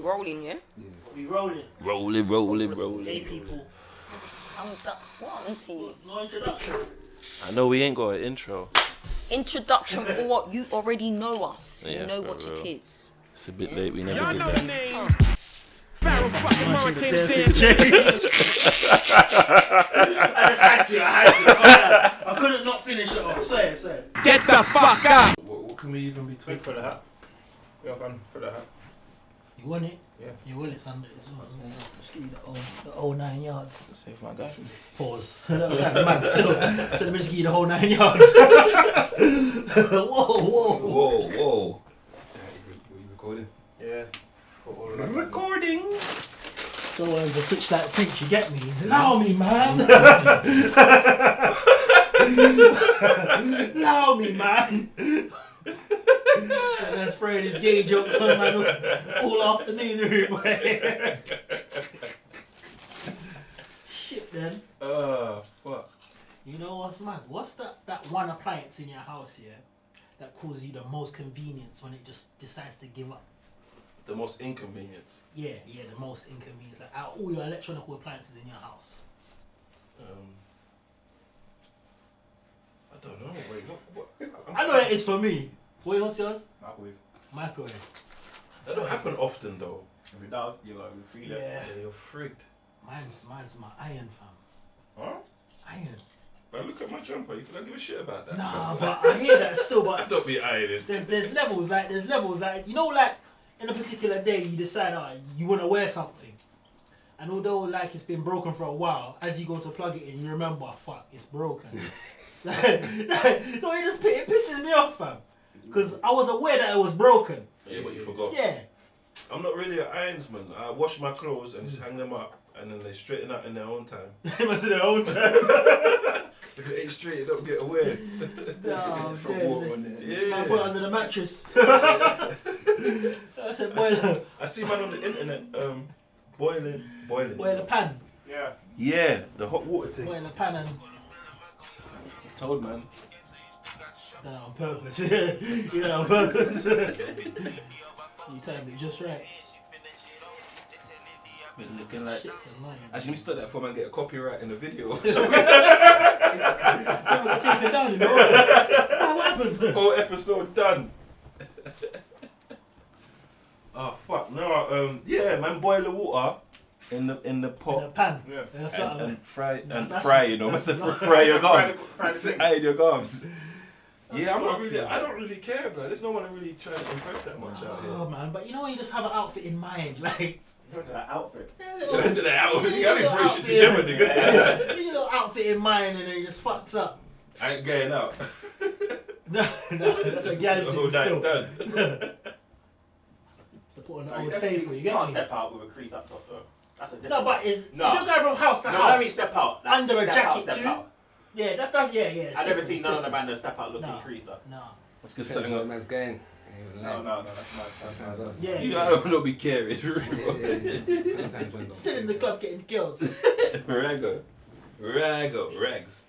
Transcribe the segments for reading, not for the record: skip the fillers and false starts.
rolling, yeah? Yeah. We rolling. Rolling. Hey people. What, auntie? No introduction. I know we ain't got an intro. Introduction for what? You already know us. Yeah, You know for what it real. is. It's a bit late, we never Y'all did know the that. name. Pharaoh fucking mama can't stand I just had to. I couldn't not finish it off. Say it. Get the fuck out. What can we even be talking For the hat. Yeah, man, for the hat. You want it? Yeah. You want it, Sunday. Let's give you the whole 9 yards. Save my guy. Pause. That was kind of mad still. So let me just give you the whole 9 yards. Whoa. Whoa. You recording? Yeah. Recording. So to switch that preach, you get me? Allow me, man. Allow me, man. And then spraying his gay jokes on man all afternoon. Shit, then. Fuck. You know what's mad? What's that one appliance in your house, yeah, that causes you the most convenience when it just decides to give up? The most inconvenience. Yeah, the most inconvenience. Like out of all your electronic appliances in your house. I don't know. Wait, what? I know that is for me. What's yours? Microwave. That don't happen often though. If it does, you're like, you're free Yeah. Yeah, you're freaked. Mine's my iron, fam. Huh? Iron. But look at my jumper. You don't give a shit about that. Nah, but I hear that still. But Don't be ironing. there's levels. Like you know, like in a particular day, you decide you want to wear something, and although like it's been broken for a while, as you go to plug it in, you remember, fuck, it's broken. No, it pisses me off, fam. Because I was aware that it was broken. Yeah, but you forgot. Yeah. I'm not really an ironsman. I wash my clothes and just hang them up, and then they straighten out in their own time. Into their own time. If it ain't straight, it don't get a wear. No, Yeah. I put it under the mattress. I said, boiler. I see man on the internet boiling. Boiler pan. Yeah. Yeah, the hot water thing. Boiler pan and Told man. on purpose. On purpose. You timed it just right. Been looking like. Shit's annoying. Actually, we stood that for man get a copyright in the video. I'm gonna take it down, you know. What happened? Whole episode done. Oh fuck no! Yeah, man, boil the water in the pot In the pan. Yeah. and fry that's- fry. You know, that's that's not- fry your gums. Fry the thing. Fry your gums. Yeah, I'm not fuck really. you. I don't really care, bro. There's no one really trying to impress that much out Oh here. man, but you know when you just have an outfit in mind, like What's that outfit? That's an hour. You Yeah, gotta little throw shit outfit. together, nigga. your little outfit in mind and then it just fucks up. I ain't going out. No, that's a Gyal Oh, thing that still. done. To put on the old faithful, you get can't me? step out with a crease up top though. That's a different. No, but it's No. you don't go from house to no, house. let me step out. Like, Under a step jacket out, step too? out. Yeah, that's yeah. It's I've never different, seen it's none of the different. band that step out looking No. creased up. No. Let's get Depends something what up. man's going. No, that's Sometimes mad. I Yeah. You don't be caring. Sometimes when Still in the club getting girls. Rags.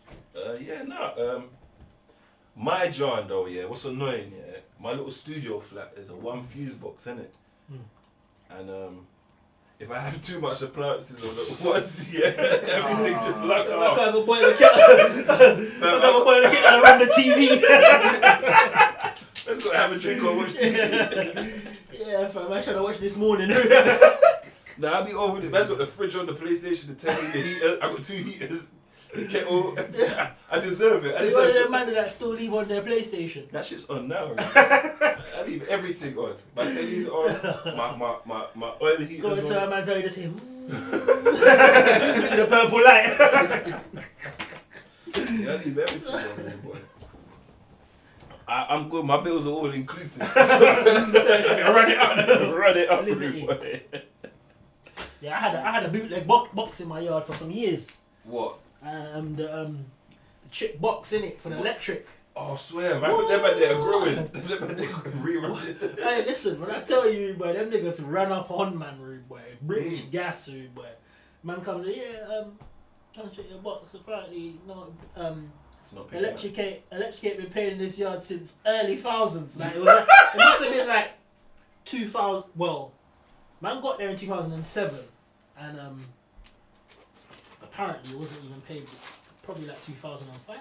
My John though, yeah, what's annoying, yeah, my little studio flat is a one fuse box, innit? And if I have too much appliances on it once, yeah, everything just lock I off. can't even boil a kettle. I can't even boil a kettle around the TV. Let's go have a drink or watch TV. Yeah, fam, I should have watched this morning. Nah, I'll be over it. Man's got the fridge on, the PlayStation, the telly, the heater. I got 2 heaters, the kettle. I deserve it. I It's one of deserve them it. man that still leave on their PlayStation. That shit's on now. I leave everything on. My telly's on. My oil heater's Go into a on. man's area and just say, to the purple light. Yeah, I leave everything on, boy. I'm good. My bills are all inclusive. Run it up, Liberty. boy. Yeah, I had a bootleg box in my yard for some years. What? The chip box in it for the electric. Oh, I swear, man. Them man there are growing. Them man there are rerunning. Hey, listen, when I tell you, boy, them niggas ran up on man, rude boy. British gas, rude boy. Man comes in, trying to check your box. Apparently, no, It's not picking up. Electricate been paying in this yard since early thousands. Like it must have been like 2000. Well, Man got there in 2007, and apparently it wasn't even paid. Probably like 2005,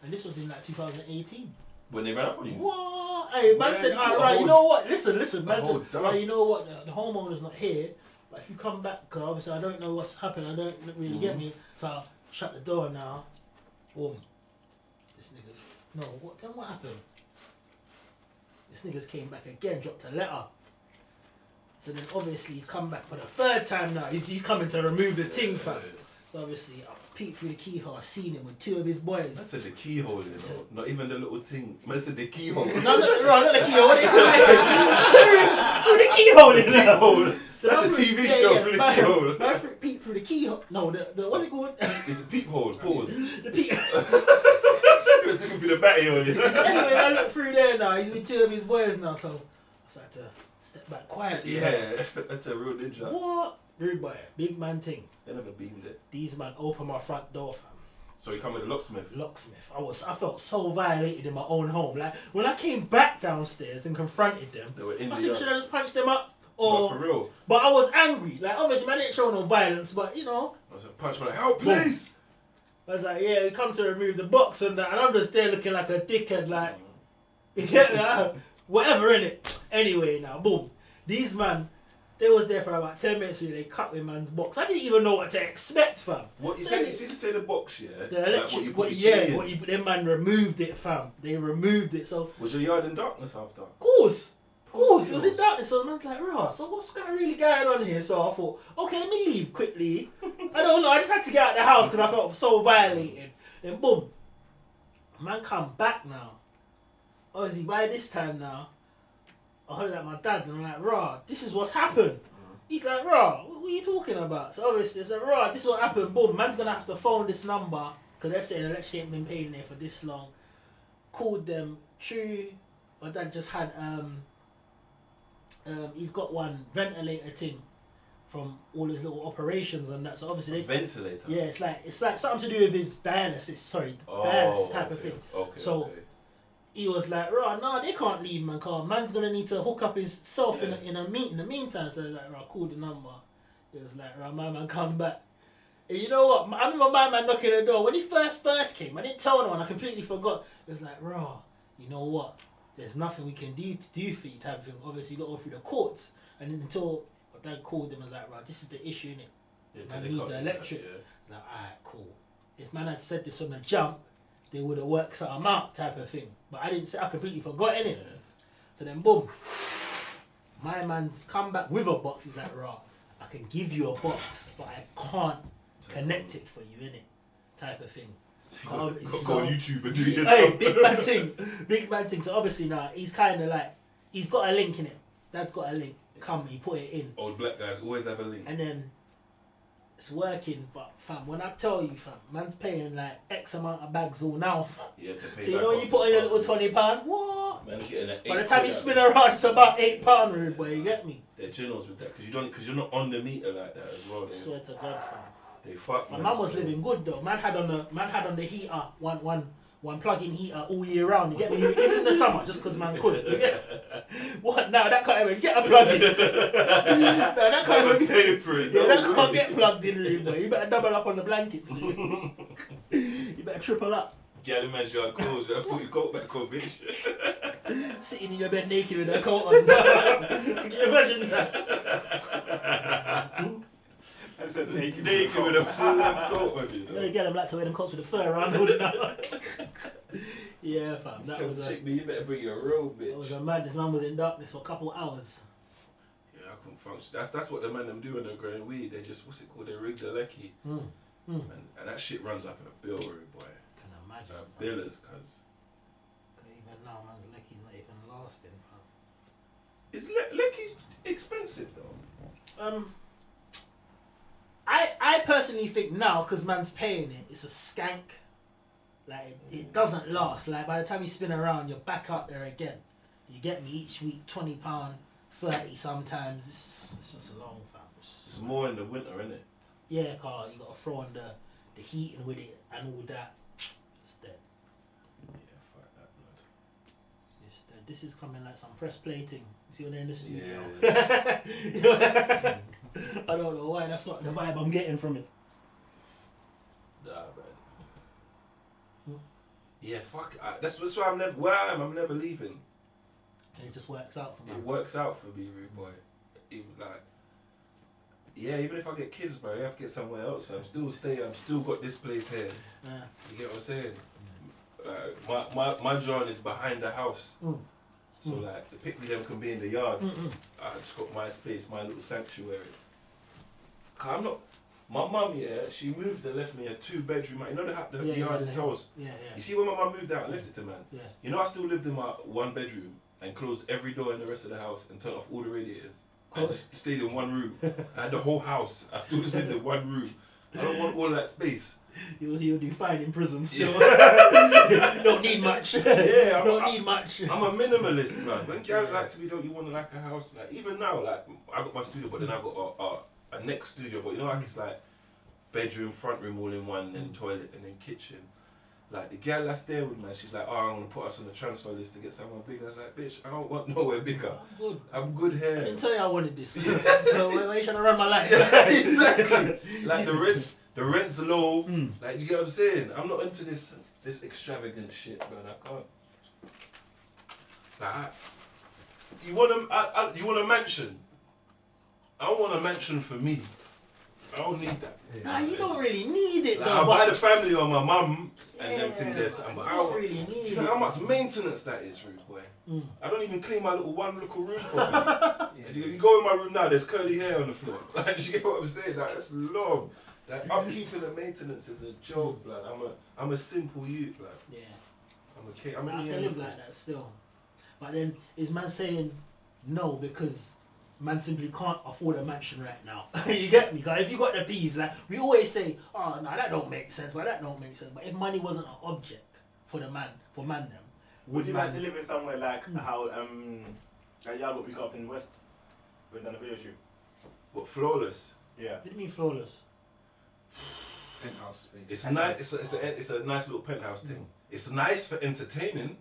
and this was in like 2018. When they ran up on you. What? Hey, man Yeah, said, you alright, got right, a you whole- know what? Listen, man whole said, dump. right, you know what? The homeowner's not here, but if you come back, because obviously I don't know what's happened, I don't really get me, so I'll shut the door now. Boom. This nigga's, no, what happened? This nigga's came back again, dropped a letter. So then obviously he's come back for the third time now. He's coming to remove the ting, fam. So obviously I peeked through the keyhole, I've seen him with two of his boys. I said the keyhole, you know. Not even the little thing. I said the keyhole. No, not the keyhole. What do you call it? Through the keyhole, you know. Keyhole. That's a TV show through the keyhole. Man, peek through the keyhole. No, the what's it called? It's a peephole. Pause. The peek. It was looking through the batty on you. Anyway, I look through there now. He's with two of his boys now, so I started to step back quietly. Yeah, that's a real ninja. What? Rude boy, big man thing. They never beamed it. These man open my front door, fam. So you come with a locksmith. Locksmith. I felt so violated in my own home. Like when I came back downstairs and confronted them, They were in I the said, should I just punch them up? No, Or for real. but I was angry. Like obviously man didn't show no violence, but you know, I was like, punch me like, help, please. I was like, yeah, we come to remove the box and that, and I'm just there looking like a dickhead, like, you get me? Like, whatever in it. Anyway, now, boom. These man, they was there for about 10 minutes. So they cut with man's box. I didn't even know what to expect, fam. What you said? You see to say the box, yeah? The electric, them man removed it, fam. They removed it. So, Was your yard in darkness after? of course, it was in darkness. So man's like, rah, so what's really going on here? So I thought, okay, let me leave quickly. I don't know. I just had to get out of the house because I felt so violated. Then boom, man come back now. Obviously by this time now, I heard that my dad and I'm like, rah, this is what's happened. He's like, rah, what are you talking about? So obviously it's like, rah, this is what happened. Boom, man's gonna have to phone this number because they're saying electricity ain't been paid in there for this long. Called them. True, my dad just had he's got one ventilator thing from all his little operations and that. So obviously they Ventilator. yeah, it's like something to do with his dialysis. Sorry, dialysis type of thing. Okay. So he was like, right, no, they can't leave, man. Cause man's gonna need to hook up himself in the meantime. So like, right, call the number. It was like, right, my man, come back. And you know what? I remember my man knocking the door when he first came. I didn't tell no one. I completely forgot. It was like, raw. You know what? There's nothing we can do for you type of thing. Obviously, you got to go through the courts. And then until my dad called them and was like, right, this is the issue, innit? Yeah, I they need cut the you electric. back, Like, alright, cool. If man had said this on the jump, they would have worked something out type of thing. But I didn't say, I completely forgot, innit? Yeah. So then, boom. My man's come back with a box. He's like, right, I can give you a box, but I can't connect it for you, innit? Type of thing. Go on So- YouTube and do your Hey, stuff. big man thing. So obviously now he's kind of like, he's got a link in it. Dad's got a link. Come, he put it in. Old black guys always have a link. And then it's working, but fam, when I tell you, fam, man's paying like X amount of bags all now, fam. Yeah, to pay So you back know when off you put on the your little fucking- £20, what? Man, getting an By the 8 time you quid spin out. around, it's about £8, rude boy. You get me? They're generous with that because you're not on the meter like that as well. I swear to God, fam. They fuck. My man, mum was so- living good though. Man had on the heater, one plug-in heater all year round. You get me? Even in the summer, just because man couldn't. You get what? Now that can't even get a plug-in. No, that can't Never even paid for it. Yeah, no that way. can't get plugged in, really, boy. You better double up on the blankets. You better triple up. Gyal, man, you got clothes. You put your coat back on, bitch. Sitting in your bed naked with a coat on. Can you imagine that? I said naked. Naked with a full length coat on, you You know. know, get them like to wear them coats with the fur around all the night. Yeah, fam. That was Chick me, you better bring your robe, that was bitch. a madness. Man was in darkness for a couple hours. Yeah, I couldn't function. That's what the man them do when they're growing weed. They just, what's it called? They rig the lecky. And that shit runs up a bill, rude boy. Can imagine. Billers, cuz. Even now, man's lecky's not even lasting, fam. Is lecky expensive though? I personally think now, because man's paying it, it's a skank. Like, it doesn't last. Like, by the time you spin around, you're back out there again. You get me each week, £20, 30 sometimes. It's just long, fam. It's more in the winter, innit? Yeah, car, you got to throw on the heating with it and all that. It's dead. Yeah, fuck that, blood. It's dead. this is coming like some press plating. You see when they're in the studio. Yeah. You know? I don't know why. That's not the vibe I'm getting from it. Nah, man. Yeah, fuck. That's why I'm never. Where I am, I'm never leaving. It just works out for me. It works out for me, rude boy. Even like, yeah, even if I get kids, bro, I have to get somewhere else. I'm still staying. I've still got this place here. Yeah. You get what I'm saying? My drawing is behind the house. So like the picnic them can be in the yard. I just got my space, my little sanctuary. Cause I'm not. My mum, yeah, she moved and left me a 2-bedroom. You know the yard in Toes. Yeah. You see when my mum moved out and left it to man. Yeah. You know I still lived in my 1-bedroom and closed every door in the rest of the house and turned off all the radiators. I just stayed in one room. I had the whole house. I still just lived in one room. I don't want all that space. You'll do fine in prison still. Don't need much. Yeah, Don't need much. I'm a minimalist, man. When guys like to me, don't you want to like a house? Like even now, like I got my studio, but then I got a next studio. But you know, like it's like bedroom, front room, all in one, then toilet, and then kitchen. Like the girl that's there with me, she's like, oh, I'm gonna put us on the transfer list to get somewhere bigger. I was like, bitch, I don't want nowhere bigger. I'm good. I'm good here. I didn't tell you I wanted this. So why are you trying to run my life? Exactly. Like the rent's low. Like you get what I'm saying? I'm not into this extravagant shit, man. I can't. Like, you want a mansion? I don't want a mansion for me. I don't need that. Nah, you don't really need it Like, though. I'll but buy the family or my mum and them things there. you But don't really need do you it. know how much maintenance that is, rude boy? I don't even clean my one little room properly. You go in my room now, there's curly hair on the floor. Like, you get what I'm saying? Like, that's long. Like, upkeeping the maintenance is a joke, blood. I'm a simple youth, blood. Yeah. I I can live like that still. But then is man saying no because man simply can't afford a mansion right now? You get me? Because if you got the peas, like we always say, oh no, that don't make sense. But that don't make sense. But if money wasn't an object for the man, them, Would you like to live in somewhere like how Gyal what we got up in West? Went down the video shoot. What, flawless? Yeah. What do you mean flawless? Penthouse space. It's nice. It's a nice little penthouse thing. It's nice for entertaining,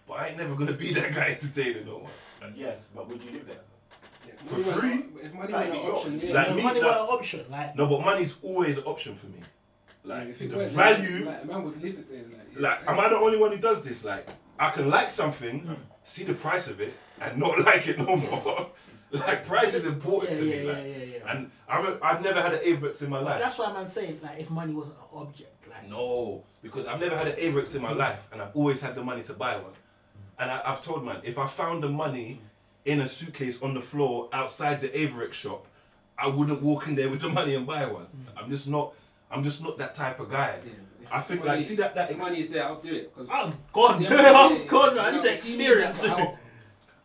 but I ain't never gonna be that guy entertaining no more. Yes, but would you live there? For free? If money Like, was an option, yeah. Like If me, money that- was an option, like No, but money's always an option for me. Like if it the weren't, value. like, a man would live it there. Like, am I the only one who does this? Like, I can like something, see the price of it, and not like it no more. Like, price is important to me. Like, and I've never had an Averex in my But life. that's why man saying like if money wasn't an object, like No, because I've never had an Averex in my life, and I've always had the money to buy one. And I've told man, if I found the money in a suitcase on the floor outside the Averex shop, I wouldn't walk in there with the money and buy one. I'm just not that type of guy. I think like, see that if money is there, I'll do it. I'm gone. See, I'm gone. I need to experience it.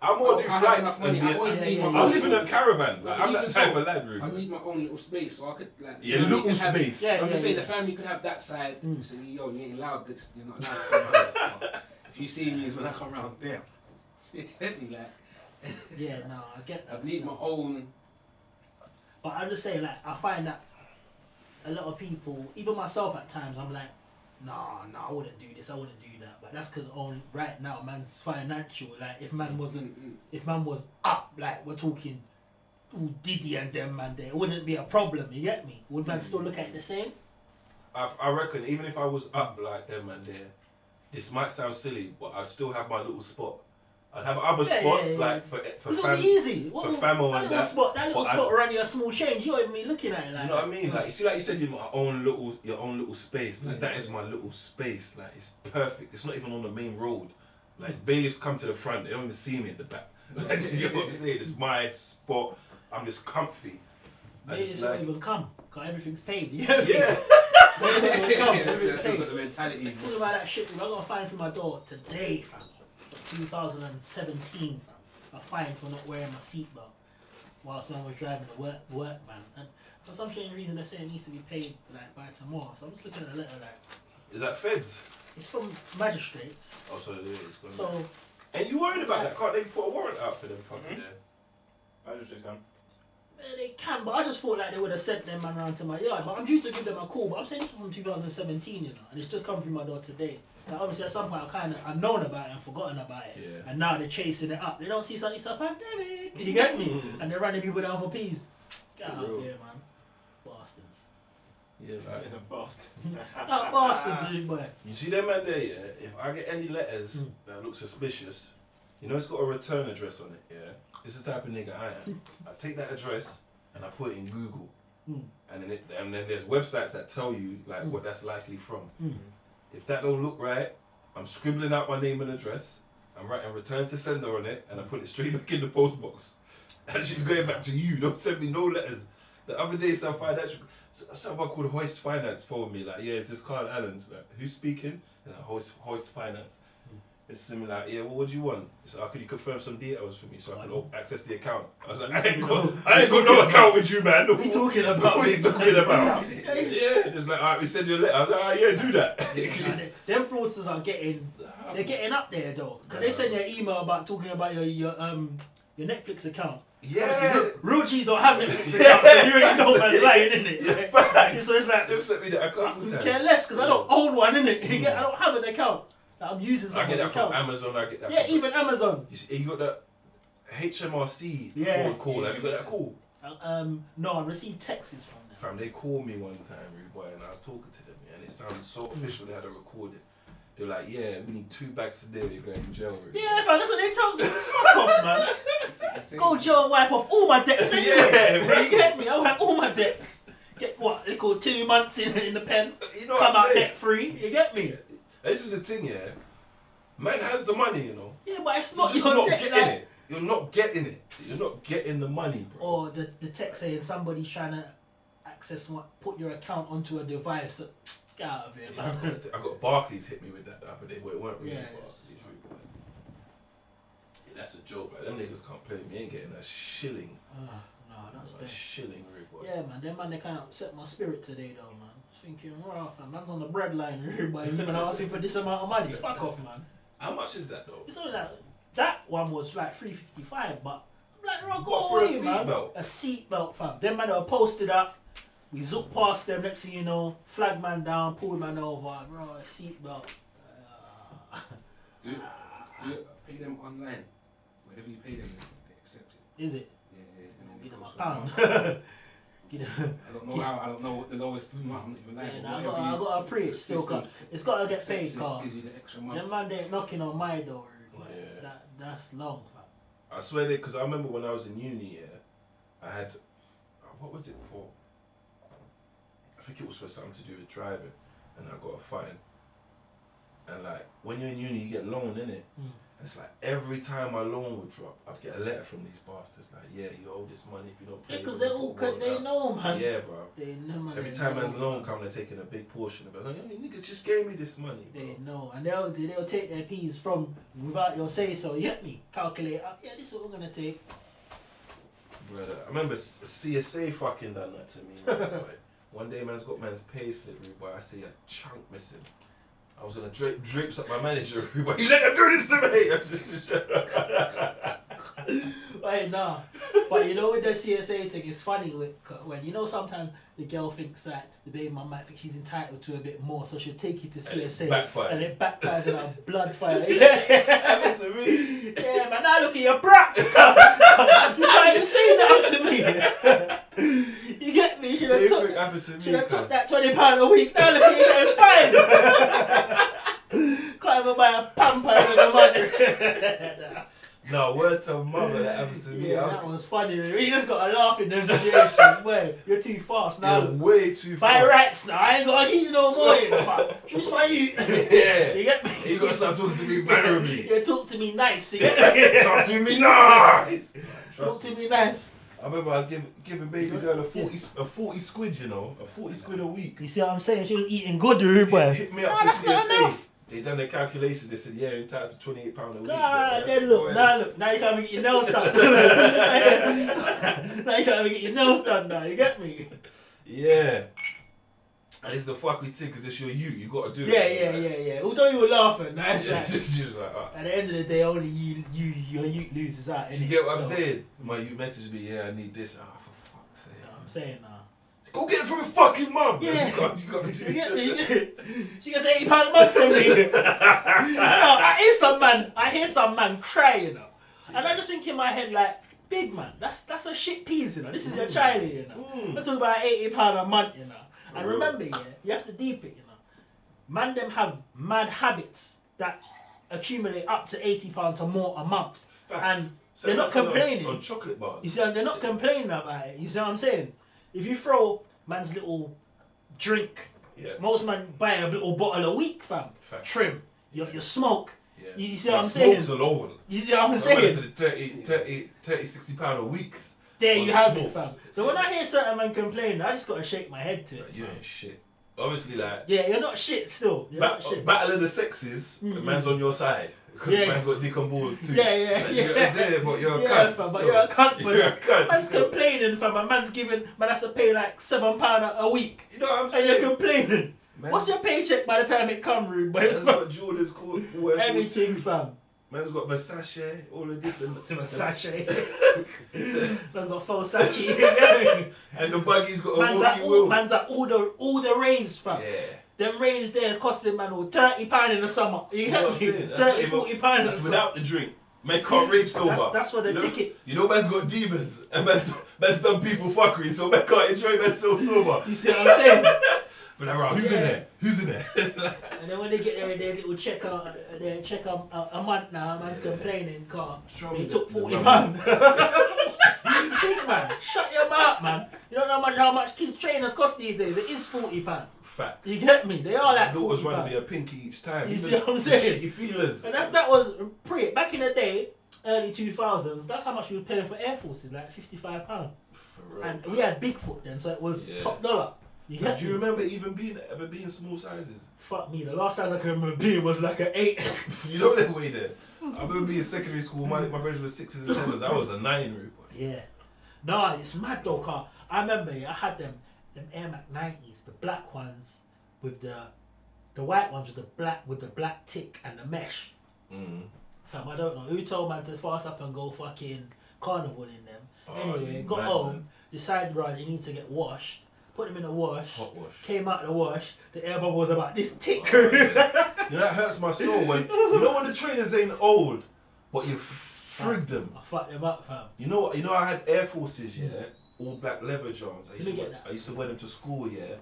I'm more do flights and I always need my I money. live in a caravan. Like, I'm Even that type so, of lad, really. I need my own little space, so I could like. Yeah, the family little can have- space. Yeah, I'm just saying yeah. the family could have that side. So yo, you ain't allowed this. You're not allowed to come home. If you see me, is when I come around there. You get me, like. Yeah, no, I get that. I need my own. But I'm just saying, like, I find that a lot of people, even myself at times, I'm like, nah, I wouldn't do this, I wouldn't do that. But that's because on right now, man's financial. Like, if man wasn't, if man was up, like we're talking, Diddy and them man, there, it wouldn't be a problem. You get me? Would man still look at it the same? I reckon even if I was up like them and there, this might sound silly, but I'd still have my little spot. I'd have other spots like for It's fam. not easy. for famo and that, That little but spot around your small change, you don't even be looking at it like You know what I mean? Like you see, like you said, your own little space. Like that is my little space. Like it's perfect. It's not even on the main road. Like bailiffs come to the front, they don't even see me at the back. Like you get what I'm saying? It's my spot. I'm just comfy. And Maybe it's it's like, not even come, because everything's paid. You yeah. Maybe it will come, Yeah, everything's that's still paid. got the mentality. Think about that shit, bro. I got a fine for my door today, fam. 2017, fam. A fine for not wearing my seatbelt whilst man was driving the work man. And for some strange reason, they're saying it needs to be paid like by tomorrow. So I'm just looking at the letter like, Is that feds? it's from magistrates. Oh, so it is. So And you worried about that? Can't they put a warrant out for them fucking there? I just come. they can, but I just thought like they would have sent them man around to my yard. But I'm due to give them a call. But I'm saying this is from 2017, you know, and it's just come through my door today. Like, obviously, at some point, I've known about it and forgotten about it. Yeah. And now they're chasing it up. They don't see something, it's a pandemic. You get me? And they're running people down for peas. Get out real. here, man. Bastards. Yeah, like, In a bastard. Not bastards, rude boy. you see them man there, yeah? If I get any letters that look suspicious, you know it's got a return address on it, yeah? This is the type of nigga I am. I take that address and I put it in Google. And then there's websites that tell you like what that's likely from. If that don't look right, I'm scribbling out my name and address, I'm writing return to sender on it, and I put it straight back in the post box. And she's going back to you. Don't send me no letters. The other day, some someone called Hoist Finance phoned me, like, yeah, it's this Carl Allen's. Like, who's speaking? And like, Hoist Finance. It's similar, like, yeah, well, what do you want? So, could you confirm some details for me so I can access the account? I was like, I ain't got no account with you, man. What are you talking about? What are you talking about? Yeah, just like, alright, we send you a letter. I was like, oh, yeah, do that. Them fraudsters are they're getting up there though. Because they send you an email about talking about your Netflix account. Yeah. Real G's don't have Netflix account, so you already know man's lying, innit? Yeah, facts. So it's like, They've sent me that a couple I times. care less because I don't own one, innit? I don't have an account that I'm using I someone's get that account. from Amazon, I get that Yeah, from... even Amazon. You see, you got that HMRC Yeah. call. Have you got that call? No, I received texts from them. Fam, they called me one time, rude boy, and I was talking to them, yeah, and it sounded so official. They had it recorded. They're like, yeah, we need 2 bags today. You're going to jail. Rude. Yeah, fam, that's what they tell me. Fuck off, man. Go jail and wipe off all my debts anyway. Yeah, You get me? I wipe all my debts. Get what? They call 2 months in the pen. You know Come what I'm out saying? debt free. You get me? This is the thing, yeah. Man has the money, you know. Yeah, but it's You're not just your not debt. getting Like, it. You're not getting it. You're not getting the money, bro. or the text saying somebody's trying to put your account onto a device. So, get out of here, Yeah, man. I got Barclays hit me with that the other day, but it weren't really Yeah. Barclays. Rude boy. Yeah, that's a joke. Like, them niggas can't play me. Ain't getting a shilling. No, that's A bad. shilling, rude boy. Yeah, man, them man, they kind of upset my spirit today, though, man. Thinking, raw, fam, man's on the breadline, but even asking for this amount of money. Fuck off, man. How much is that though? It's only that one was like $3.55, but I'm like, raw, go What, for a away, man. seatbelt? A seatbelt, fam. Them man that were posted up. We zooped past them. Next thing you know, flag man down, pulled man over. Bro, a seatbelt. Do it, pay them online. Whatever you pay them, they accept it. Is it? Yeah, and then Give it them goes a pound. from Give them. I don't know what the lowest amount. I'm not even lying. Yeah, but nah, whatever I you- got to preach. the Still system got. It's got to get paid, accepts it, car. gives you the extra month. Them man, they ain't knocking on my door. Boy. Yeah. That's long, fam. I swear that because I remember when I was in uni, yeah, I had what was it for? I think it was for something to do with driving, and I got a fine. And like when you're in uni, you get loan, innit? And it's like every time my loan would drop, I'd get a letter from these bastards like, yeah, you owe this money if you don't pay. Yeah, because we're they gonna all put a warrant they out." know, man. Yeah, bro. They know, man. Every they time know, man's loan fam. come, they're taking a big portion of it. I was like, yo, you niggas just gave me this money, bro. They know, and they'll take their P's from without your say so. You get me? Calculate up. Yeah, this is what we're gonna take. Brother, I remember CSA fucking done that to me. Man, boy. One day, man's got man's pay slip, rude boy. I see a chunk missing. I was gonna drapes up my manager, rude boy. You let them do this to me. Hey, nah. But you know, with the CSA thing, it's funny when you know sometimes the girl thinks that the baby mum might think she's entitled to a bit more, so she'll take you to And it CSA, backfires. and it backfires in a blood fire. Happened to me. Yeah, man, now look at your brat. You can't even say that to me. You get me? Should Same have thing happened to me. took cuz. that £20 a week. Now look at you getting 5. Can't even buy a pamper in the money. No, word to mother that happened to me. Yeah, I that was was funny. You just got to laugh in those situations. Boy, you're too fast now. yeah, way too Buy fast. rights now. I ain't got to eat you no more. You know. Choose my you. Yeah. You get me? You gotta start talking to me mannerably. Yeah, talk to me nice. You get me? Talk to me nice. Talk Trust to me. me nice. I remember I was giving baby girl a 40 squid, you know, a 40 squid a week. You see what I'm saying? She was eating good, rude boy. Hit me up Nah, for that's not CSA. enough. They done their calculations. They said, yeah, you're entitled to £28 a week. God, But then look, now you can't even get your nails done. Now you can't even get your nails done now, you get me? Yeah. And it's the fucking thing because it's your you gotta do Yeah, it. yeah. Although you were laughing, nice. Yeah, Like, just like, at the end of the day, only your youth loses out. you innit? get what I'm So, saying? My you messaged me, yeah, I need this. Ah, for fuck's sake. You know what I'm saying now. Go get it from your fucking mum. Yeah. You got to do You get me? She gets £80 a month from me. No, I hear some man cry, you know. And I just think in my head like, big man, that's a shit piece, you know. This is your child, you know. I'm talking about £80 a month, you know. And remember, yeah, you have to deep it, you know. Man, them have mad habits that accumulate up to £80 to more a month. And So they're not that's on- complaining. on chocolate bars. You see, they're not complaining about it. You see what I'm saying? If you throw man's little drink, Yeah. most man buy a little bottle a week, fam. Facts. Trim. Your smoke. Yeah. You see what I'm saying? Smokes alone. You see what I'm Some man saying? said 30, 60 pound a weeks. There on you have it, smokes. fam. So when I hear certain man complain, I just gotta shake my head to it. Like, you ain't shit. Obviously, like Yeah, you're not shit still. You're not shit. battle of the sexes, the man's on your side because Yeah. man's got dick and balls too. Yeah, Like, you know what I'm saying? But you're a Yeah, cunt. fam, but still. you're a cunt for You're a that. cunt. Man's still. complaining, fam. A man's giving, man has to pay like £7 a week. You know what I'm And saying? you're complaining. Man- What's your paycheck by the time it come, rude boy? Man's got Jordan's called whatever. Everything, fam. Man's got Versace, all of this and To a sachet. Man's got full sachet. and the buggy's got a Man's at walkie wheel. all the raves, fam. Yeah. Them raves there costing man all £30 in the summer. You You know what get I'm me? saying? That's 30, not even- £40 in the That's summer. without the drink. Man can't rave sober. That's for the you know? ticket. You know man's got demons and man's done people fuckery, so man can't enjoy myself sober. You see what I'm saying? But like, right, who's in Yeah. there? Who's in there? And then when they get there, their little check out, they check a month now. Man's complaining, car. Show He me took the £40. Big man, shut your mouth, man. You don't know how much kids trainers cost these days. It is £40. Facts. You get me? They are like My daughter's trying to be £40. a pinky each time. You Even see what I'm the saying? Shitty feelers. And that was back in the day, early 2000s. That's how much we were paying for Air Forces, like £55. For real. And we had Bigfoot then, so it was Yeah. top dollar. You get Do you me? remember even ever being small sizes? Fuck me, the last size I can remember being was like an 8. You know that way there. I remember being in secondary school. My brothers were 6s and 7s. I was a 9 root. Yeah. No, it's mad though, car. I remember, I had them Air Max 90s, the black ones with the white ones with the black tick and the mesh. Mm. Fam, I don't know who told man to fast up and go fucking carnival in them. Oh, Anyway, you got mad, home, man. decided right, you need to get washed. Put them in the wash. Hot wash. Came out of the wash. The air bubble was about this thick. Oh, yeah. You know that hurts my soul when when the trainers ain't old, but you frigged them. I fucked them up, fam. You know I had Air Forces, yeah, all black leather Johns. Let me get that. I used to wear them to school, yeah.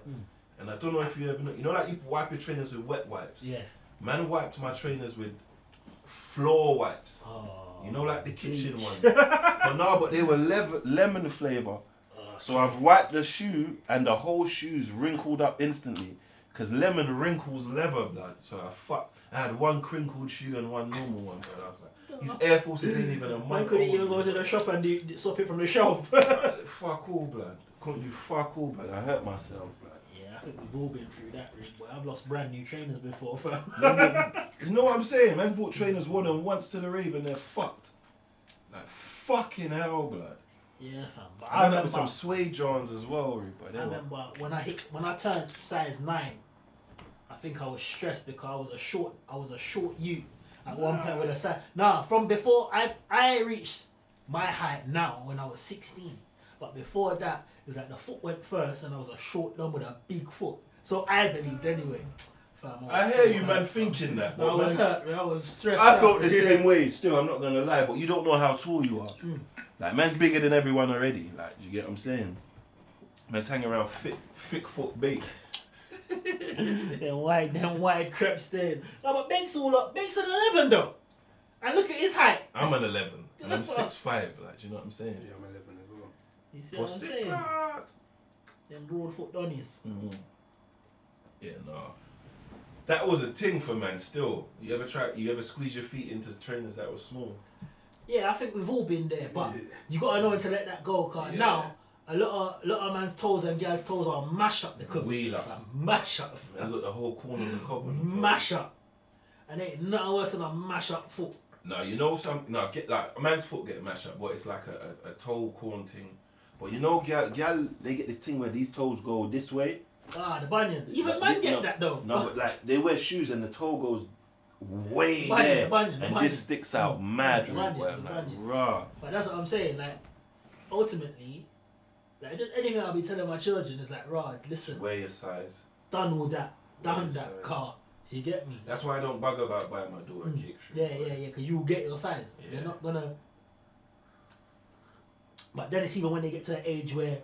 And I don't know if you ever know. You know, like you wipe your trainers with wet wipes. Yeah. Man wiped my trainers with floor wipes. Oh. You know, like the kitchen ones. But they were lemon flavour. So I've wiped the shoe and the whole shoe's wrinkled up instantly. Because lemon wrinkles leather, blood. So I had one crinkled shoe and one normal one. So I was like, these Air Forces ain't even a month Man couldn't old, even go to the shop and swap it from the shelf. Fuck all, blood. Couldn't do fuck all, blood. I hurt myself, blood. Yeah, I think we've all been through that, Rick, boy. I've lost brand new trainers before, fam. You know what I'm saying? Man bought trainers more than once to the rave and they're fucked. Like fucking hell, blood. Yeah, fam. But I remember some suede Johns as well, Rupa. I remember when I turned size 9, I think I was stressed because I was a short youth at one point with a size. Nah, from before I reached my height now when I was 16. But before that, it was like the foot went first and I was a short dumb with a big foot. So I believed anyway. Fam, I was hear so you, hurt, man, fam. thinking that. No, I but was man, hurt, I was stressed I out. felt the same way still, I'm not gonna lie, but you don't know how tall you are. Like, man's bigger than everyone already. Like, you get what I'm saying? Man's hanging around thick foot bait. Them wide creps there. No, but Banks all up. Banks an 11 though. And look at his height. I'm an 11, and I'm That's what 6'5", like, do you know what I'm saying? Yeah, I'm 11 as well. You see For what I'm sick, saying? blood. Them broad foot donnies. Yeah, nah. That was a thing for man still. You ever squeeze your feet into trainers that were small? Yeah, I think we've all been there, but you gotta know when to let that go. Cause Yeah. now a lot of man's toes and girls' toes are mash up because Wheel up. mash up, Man's got the whole corner of the cob on the top. mash up, and ain't nothing worse than a mash up foot. No, you know get like a man's foot get mashed up, but it's like a toe corn thing. But you know, Gyal, they get this thing where these toes go this way. Ah, the bunion. Even Like, man get that though. No, but like they wear shoes and the toe goes way Bunion, there, the bunion, the and bunion. this sticks out mad. The Right, bunion, I'm the like, bunion. rah. But that's what I'm saying. Like, ultimately, Like just anything I'll be telling my children is like, Rod, listen, Wear your size. done all that, done Wear that size. car. You get me? That's why I don't bug about buying my daughter a kick shoe. Yeah, because you'll get your size. Yeah. You're not gonna. But then it's even when they get to the age where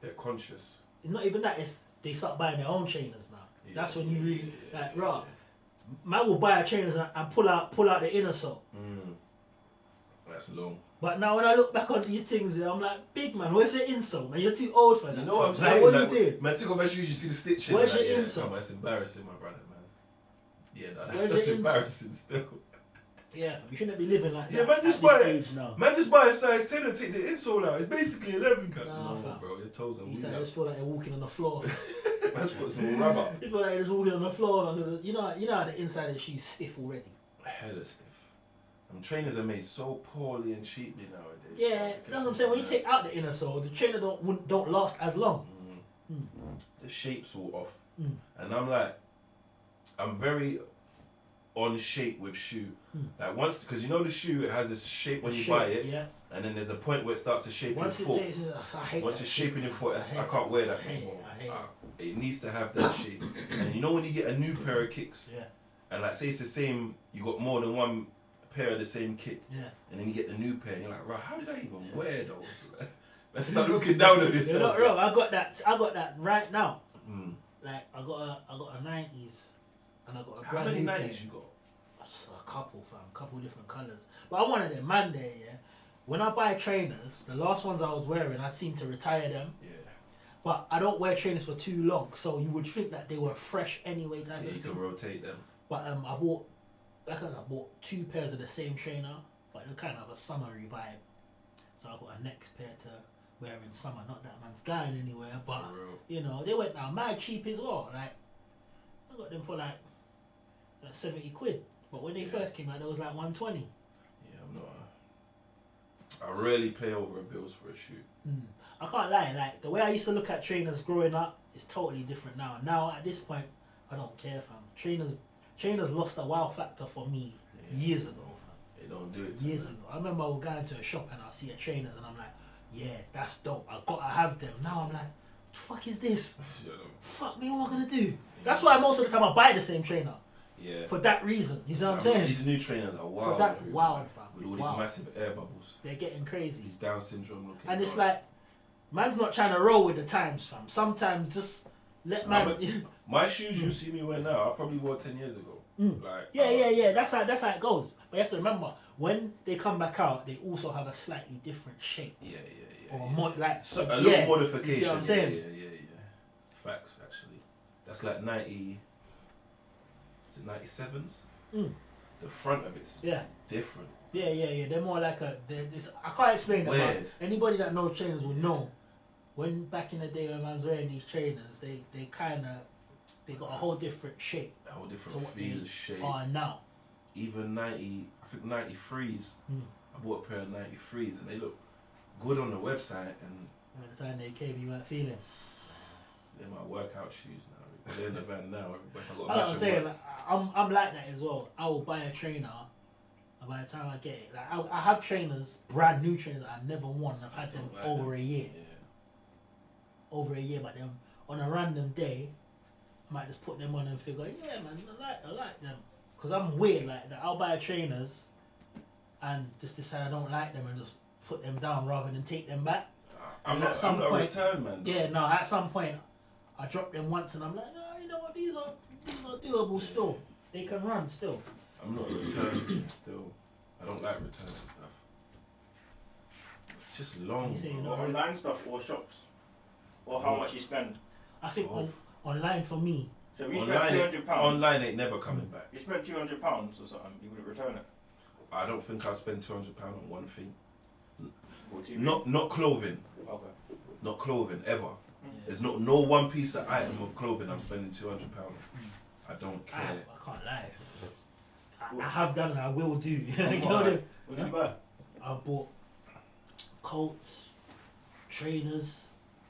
They're conscious. it's not even that. It's they start buying their own trainers now. Yeah, That's when you really yeah, like, yeah, right. Man will buy a trainers and pull out the inner sole. That's long. But now when I look back on these things, I'm like, big man, where's your insole? Man, you're too old for that. You know what I'm Like, saying? what Like, you doing? man, take off my shoes, you see the stitching. Where's like, your yeah, insole? come on, it's embarrassing, my brother, man. Yeah, no, Where's that's your insole? embarrassing still. Yeah, you shouldn't be living like Yeah, that. man, at just this buy it. age now. Man, just buy a size 10 and take the insole out. It's basically 11 cut. Nah, No, fam. bro, your toes are He weak. said, I just feel like they're walking on the floor. Let's put some rubber. You feel like they're just walking on the floor man, because you know how the inside of the shoe's stiff already. Hella stiff. Trainers are made so poorly and cheaply nowadays. Yeah, that's what I'm saying. When you take out the inner sole, the trainer don't last as long. The shape's all off. Mm. And I'm like, I'm very on shape with shoe. Like once, because you know the shoe, it has this shape when you buy it, Yeah. and then there's a point where it starts to shape Once your it foot. takes, I hate Once that it's shit. shaping your foot, I I can't wear that I hate anymore. it, I hate it. It needs to have that shape. And you know when you get a new pair of kicks, Yeah. and like say it's the same, you got more than one pair of the same kick, Yeah. and then you get the new pair, and you're like, right, how did I even wear those? Let's start looking down at this. You're not wrong. I got that right now. Mm. Like I got a 90s, and I got a How brand many new 90s pair. you got? A couple, fam. Couple different colours. But I'm one of them man there, yeah. When I buy trainers, the last ones I was wearing, I seem to retire them. Yeah. But I don't wear trainers for too long, so you would think that they were fresh anyway. Type Yeah, of you thing. can rotate them. But I bought, like I said, I bought 2 pairs of the same trainer, but they're kind of a summery vibe. So I got a next pair to wear in summer. Not that man's going anywhere, but For real. you know they went down mad cheap as well. Like I got them for like 70 quid. But when they first came out, they was like 120. Yeah, I'm not. I rarely pay over a bills for a shoe. I can't lie, like the way I used to look at trainers growing up is totally different now. Now at this point, I don't care, fam. Trainers lost the wow factor for me years ago, fam. They don't do it. to Years me. ago. I remember I would go into a shop and I'll see a trainers and I'm like, yeah, that's dope. I gotta have them. Now I'm like, the fuck is this? You know? Fuck me, what am I gonna do? That's why most of the time I buy the same trainer. Yeah. For that reason. You see what I'm saying? These new trainers are wild. For that really, wild, fam. with all these Wild. massive air bubbles. They're getting crazy. These Down syndrome looking. And it's guys. like, man's not trying to roll with the times, fam. Sometimes just let Nah, man. but my shoes you see me wear now, I probably wore 10 years ago. Like, Yeah. That's how it goes. But you have to remember, when they come back out, they also have a slightly different shape. Yeah. Or yeah. like So, a little yeah, modification. You see what I'm saying? Yeah. Facts, actually. That's like 90. Is it 97s? The front of it's Yeah. different. Yeah. They're more like I can't explain it, but Weird. anybody that knows trainers will know. When back in the day when man's wearing these trainers, they got a whole different shape A whole to different what feel, they shape. are now. Even 90, I think 93s. I bought a pair of 93s and they look good on the website, and By the time they came, you weren't feeling. they're my workout shoes now. They're in the van now. If I got That's what I'm saying. works. I'm like that as well. I will buy a trainer, and by the time I get it, like I have trainers, brand new trainers that I've never worn. I've had them Like over them. a year. Yeah. Over a year, but then on a random day, I might just put them on and figure, yeah, man, I like them. Cause I'm weird like that. I'll buy trainers, and just decide I don't like them and just put them down rather than take them back. I'm And at not, some I'm not a point- return man. Yeah, no. At some point, I drop them once, and I'm like, no, you know what? These are doable still. They can run still. I'm not a return scheme still. I don't like returning stuff. It's just long. You say you bro. know- Online stuff or shops? Or how much you spend? I think Oh. online for me, So if you Online, spend ain't- £200, online ain't never coming back. you spent £200 or something, you wouldn't return it. I don't think I'll spend £200 on one thing. Or TV. Not clothing. Okay. Not clothing ever. yeah, There's no one piece of item of clothing I'm spending £200. I don't I care. can't lie. I have done and I will do. You know What them? What did you buy? I bought coats, trainers.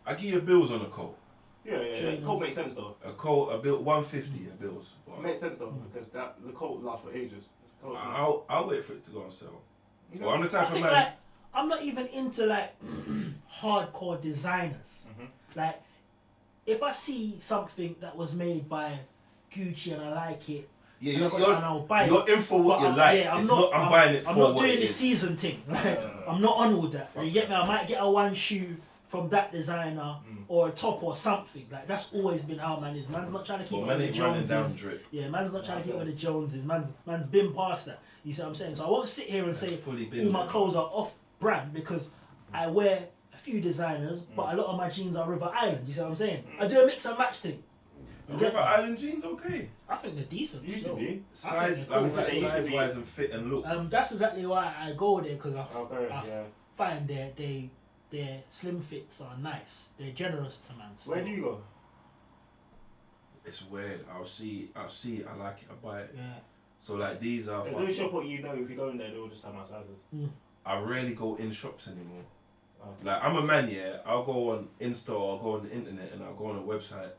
I give you bills on a coat. Yeah. Trainers. Coat makes sense though. A coat, a bill, 150 a bills. It makes sense though because the coat lasts for ages. I'll wait for it to go on sale. Yeah. Well, I'm the type I of think man. like I'm not even into like hardcore designers. Like, if I see something that was made by Gucci and I like it, Yeah, and I'll buy you're it. in for what But you like. I'm It's not, I'm buying it for I'm not what doing it the is. season thing. Like, I'm not on all that. You get me? I might get a one shoe from that designer or a top or something. Like, that's always been how man is. Man's not trying to keep Well, up man with the ain't running down Joneses. drip. Yeah, man's not trying to keep up with the Joneses. Man's been past that. You see what I'm saying? So I won't sit here and say fully been all my there. clothes are off brand because I wear a few designers, but a lot of my jeans are River Island. You see what I'm saying? I do a mix and match thing. You get River me? Island jeans, okay. I think they're decent. Used to still. be. Size, they're cool. like They used to size be. wise and fit and look. That's exactly why I go there because I Yeah. find their slim fits are nice. They're generous to man. Where do you go? It's weird. I'll see it, I like it, I buy it. Yeah. So like these are. They do shop what you know. If you go in there, they'll just have my sizes. I rarely go in shops anymore. Oh. Like I'm a man, yeah. I'll go on Insta or I'll go on the internet and I'll go on a website.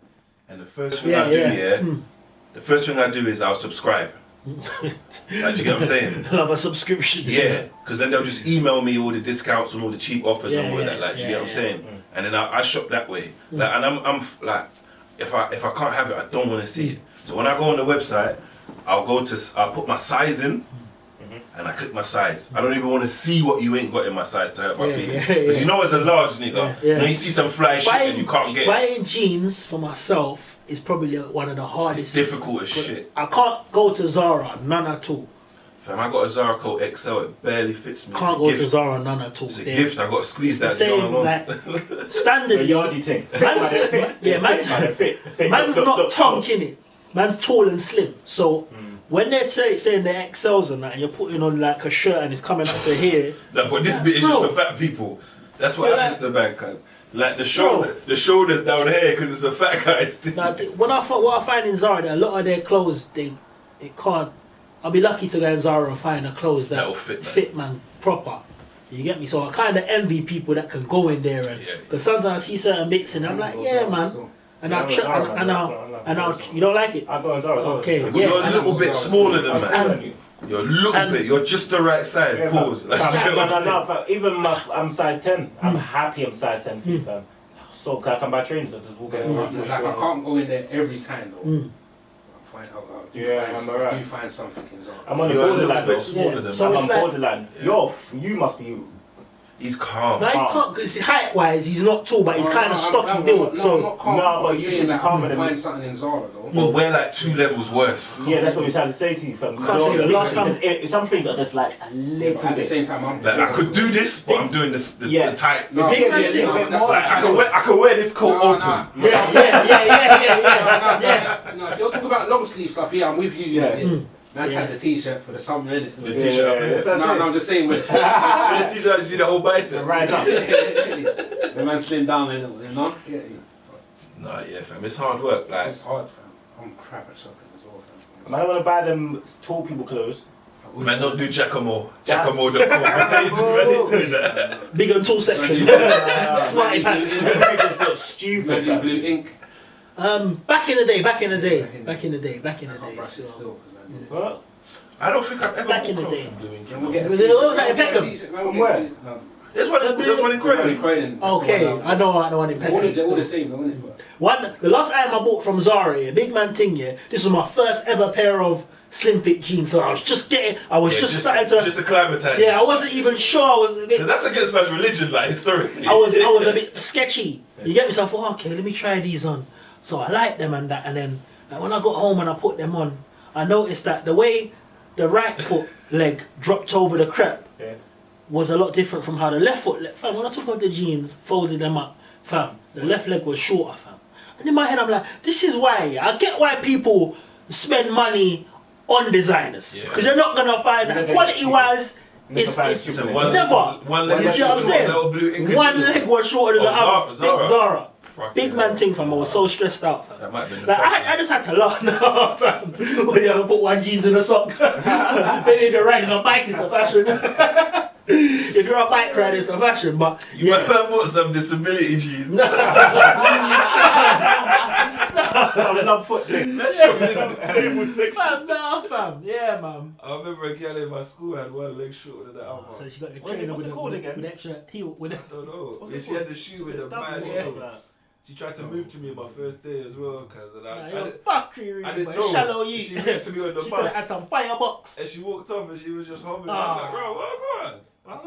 And the first thing I do, the first thing I do is I'll subscribe. Like, do you get what I'm saying? Love a subscription. Yeah, because then they'll just email me all the discounts and all the cheap offers and all of that. Like, do you get what I'm saying? And then I shop that way. Like, and I'm like, if I can't have it, I don't want to see it. So when I go on the website, I'll put my size in. And I click my size. I don't even want to see what you ain't got in my size to hurt my feet. Because you know, as a large nigga, you know, you see some fly shit and you can't get it. Buying jeans for myself is probably one of the hardest. It's difficult as shit. I can't go to Zara, none at all. Fam, I got a Zara coat XL, it barely fits me. Can't go to Zara, none at all. It's a gift, I got to squeeze that Same, down on. like, standard. The yardie thing. Man's not tonk in it. Man's tall and slim. So when they're saying the XLs and that, and you're putting on like a shirt and it's coming up to here. No, but this bit is just for fat people. That's what happens to man, cuz. Like the shoulders down here because it's a fat guy's thing. Now, what I find in Zara, that a lot of their clothes, it can't. I'll be lucky to go in Zara and find a clothes that'll fit man proper. You get me? So I kind of envy people that can go in there and because sometimes I see certain bits and I'm like, yeah, man. And I'll you don't like it? I go on Zara. Okay, But you're a little bit smaller than man. you. You're a little bit. You're just the right size. Yeah, Pause. fam. Like, you get what I'm saying? Fam, even I'm size 10. I'm happy I'm size 10 feet, fam. So can I come by trains or just walk in? Like, I can't go in there every time though. I do find something in Zara. I'm on the You're a little borderline bit though. smaller than So I'm man. on it's like- borderline. You must be. He's calm. No, he can't because height wise he's not tall, but he's kind of stocky built. No, So I'm not calm. No, but I'm you saying should be that calmer I than find me. something in Zara though. But we're like 2 levels worse. Yeah, that's what we tried to say to you, fam. Can't say the last time- Some things are just like a little At the bit. same time, I'm Like I could do this, but I'm doing this the tight. No, If you get me a Yeah, little bit that's more, like I could wear this coat open. yeah. No, if you're talking about long sleeve stuff, yeah, I'm with you. Yeah. Man's had the t-shirt for the summer, innit? The t-shirt. Yeah. No, I'm just saying. The t-shirt, you see the whole bicep. Right up. The man slimmed down a little, you know? Yeah. Nah, yeah, fam. It's hard work. Like, It's hard, fam. I'm crap at something as well, fam. Man, I want to buy them tall people clothes. man, don't do Giacomo. That's- Giacomo.com. Man, do that. Big and tall section. Smarty pants. Just look stupid. Maybe fam. blue ink. Back in the day. I can't brush it So. still. What? I don't think I've ever Back in the bought day. clothes from Blue Ink. We'll get a Was it t-shirt. always like a We'll get Beckham? t-shirt. From where? There's one in Croydon. Croydon. Okay, I know one in They're all Peckham. the same, though, isn't it? The last item I bought from Zara, a big man thing, yeah. This was my first ever pair of slim fit jeans. So I was just starting to. Just acclimatise. Yeah, I wasn't even sure. I was a bit. Because that's against man's religion, like, historically. I was a bit sketchy. You get me? So I thought, okay, let me try these on. So I liked them and that, and then when I got home and I put them on, I noticed that the way the right foot leg dropped over the crepe was a lot different from how the left foot. Fam, when I took off the jeans, folded them up, fam, the left leg was shorter, fam. And in my head, I'm like, this is why. I get why people spend money on designers because you're not gonna find that quality-wise. It's never. One leg You see what I'm saying? One leg was shorter than the other. Zara. Big man thing, fam. I was so stressed out, fam. That might be the Like, I just had to laugh now, fam. Well, you ever put one jeans in a sock? Maybe if you're riding a bike, it's the fashion. If you're a bike rider, it's the fashion. But You might have bought some disability jeans. no, Some love foot thing. Let's show me the disabled section. Fam, nah, fam. Yeah, man. I remember a girl in my school had one leg shorter than the other. So she got the What's it- trainer what's with, it the, called with, again? with extra heel. With I don't know. What's Yeah, it she called? had the shoe with Is the it stub man. or yeah. something like that? She tried to move to me on my first day as well, cause and I You're didn't- fucking I rude, didn't man. know. Shallow you. She moved to me on the She could have bus. had some firebox. And she walked off and she was just hovering. Ah. I'm like, bro, what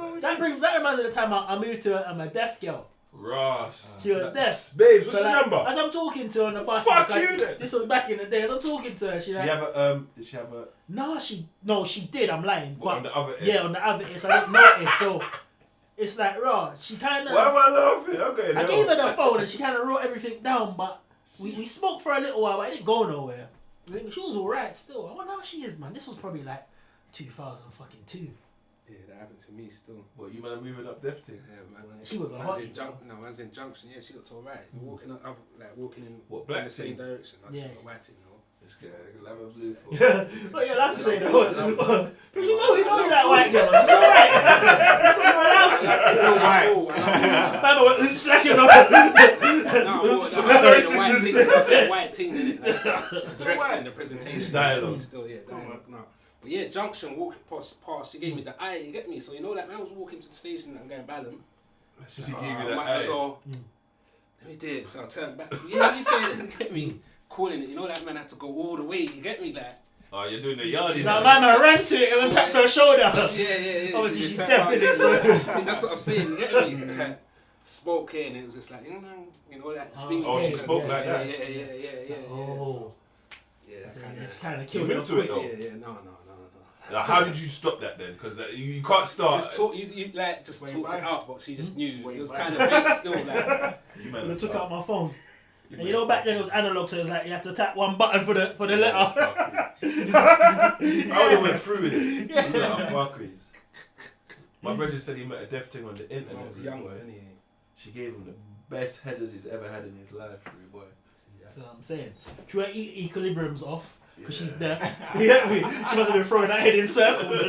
on? That reminds me of the time I moved to a deaf girl. Ross. She was deaf. Babes, what's So, your like, number? as I'm talking to her on the bus, Fuck like, you then. this was back in the day. As I'm talking to her, Did she like, have a did she have a no, she did. I'm lying, what, on but the other end? yeah, on the other end, so I didn't notice. So it's like, raw. She kind Why am of. I laughing? Okay, I no. gave her the phone and she kind of wrote everything down, but we spoke for a little while, but it didn't go nowhere. She was alright still. I wonder how she is, man. This was probably like 2002. Yeah, that happened to me still. What, you man are moving up deaf things? Yeah, man. She was a man's hottie. in man's in junction. Yeah, she looked alright. We're walking up, like walking in What, black in the same things? direction. I Yeah. just got white thing, you know. This guy, lemon blue for. Oh yeah, that's say that. But you know that white girl. It's alright. It's alright. It's all right. Man, but oops, like, you know. No, Sorry, the white sisters. thing. That's the white thing in it. Like, the dressing, the presentation, Dialogue. Still, yeah, dialogue. No. But yeah, junction walking past. She gave me the eye. You get me? So you know, like when I was walking to the station and going Balham. She gave you that might eye. as well. Let me do it. So I turned back. Yeah, you say it. You get me? Calling it. You know that man had to go all the way. You get me? Like. Oh, you're doing the yardie Now, now. man, I ran to it and tapped her shoulder. Yeah. Obviously, She she's turned deaf, around. innit, so- That's what I'm saying. You get me? Like, spoke here and it was just like, you know that thing. Oh, she spoke yeah, like Yeah, that. yeah. Oh. Yeah, So kinda. it's kind of You killed me. moved to it though. Yeah, no. Now, how did you stop that then? Because you can't start. Just talk, you like just Wait, talked why? it out, but she just knew Wait, it was why? kind of vague still. Like, You When I man, took out my phone. you And you know back then it was analog, so it was like you had to tap one button for the letter. I would have went through with it. Yeah. You like fuckeries. My brother said he met a deaf thing on the internet. when I was younger, innit? She gave him the best headers he's ever had in his life, rude boy. So I'm saying, she went equilibrium's off because she's Yeah. deaf. You get me? She must have been throwing that head in circles.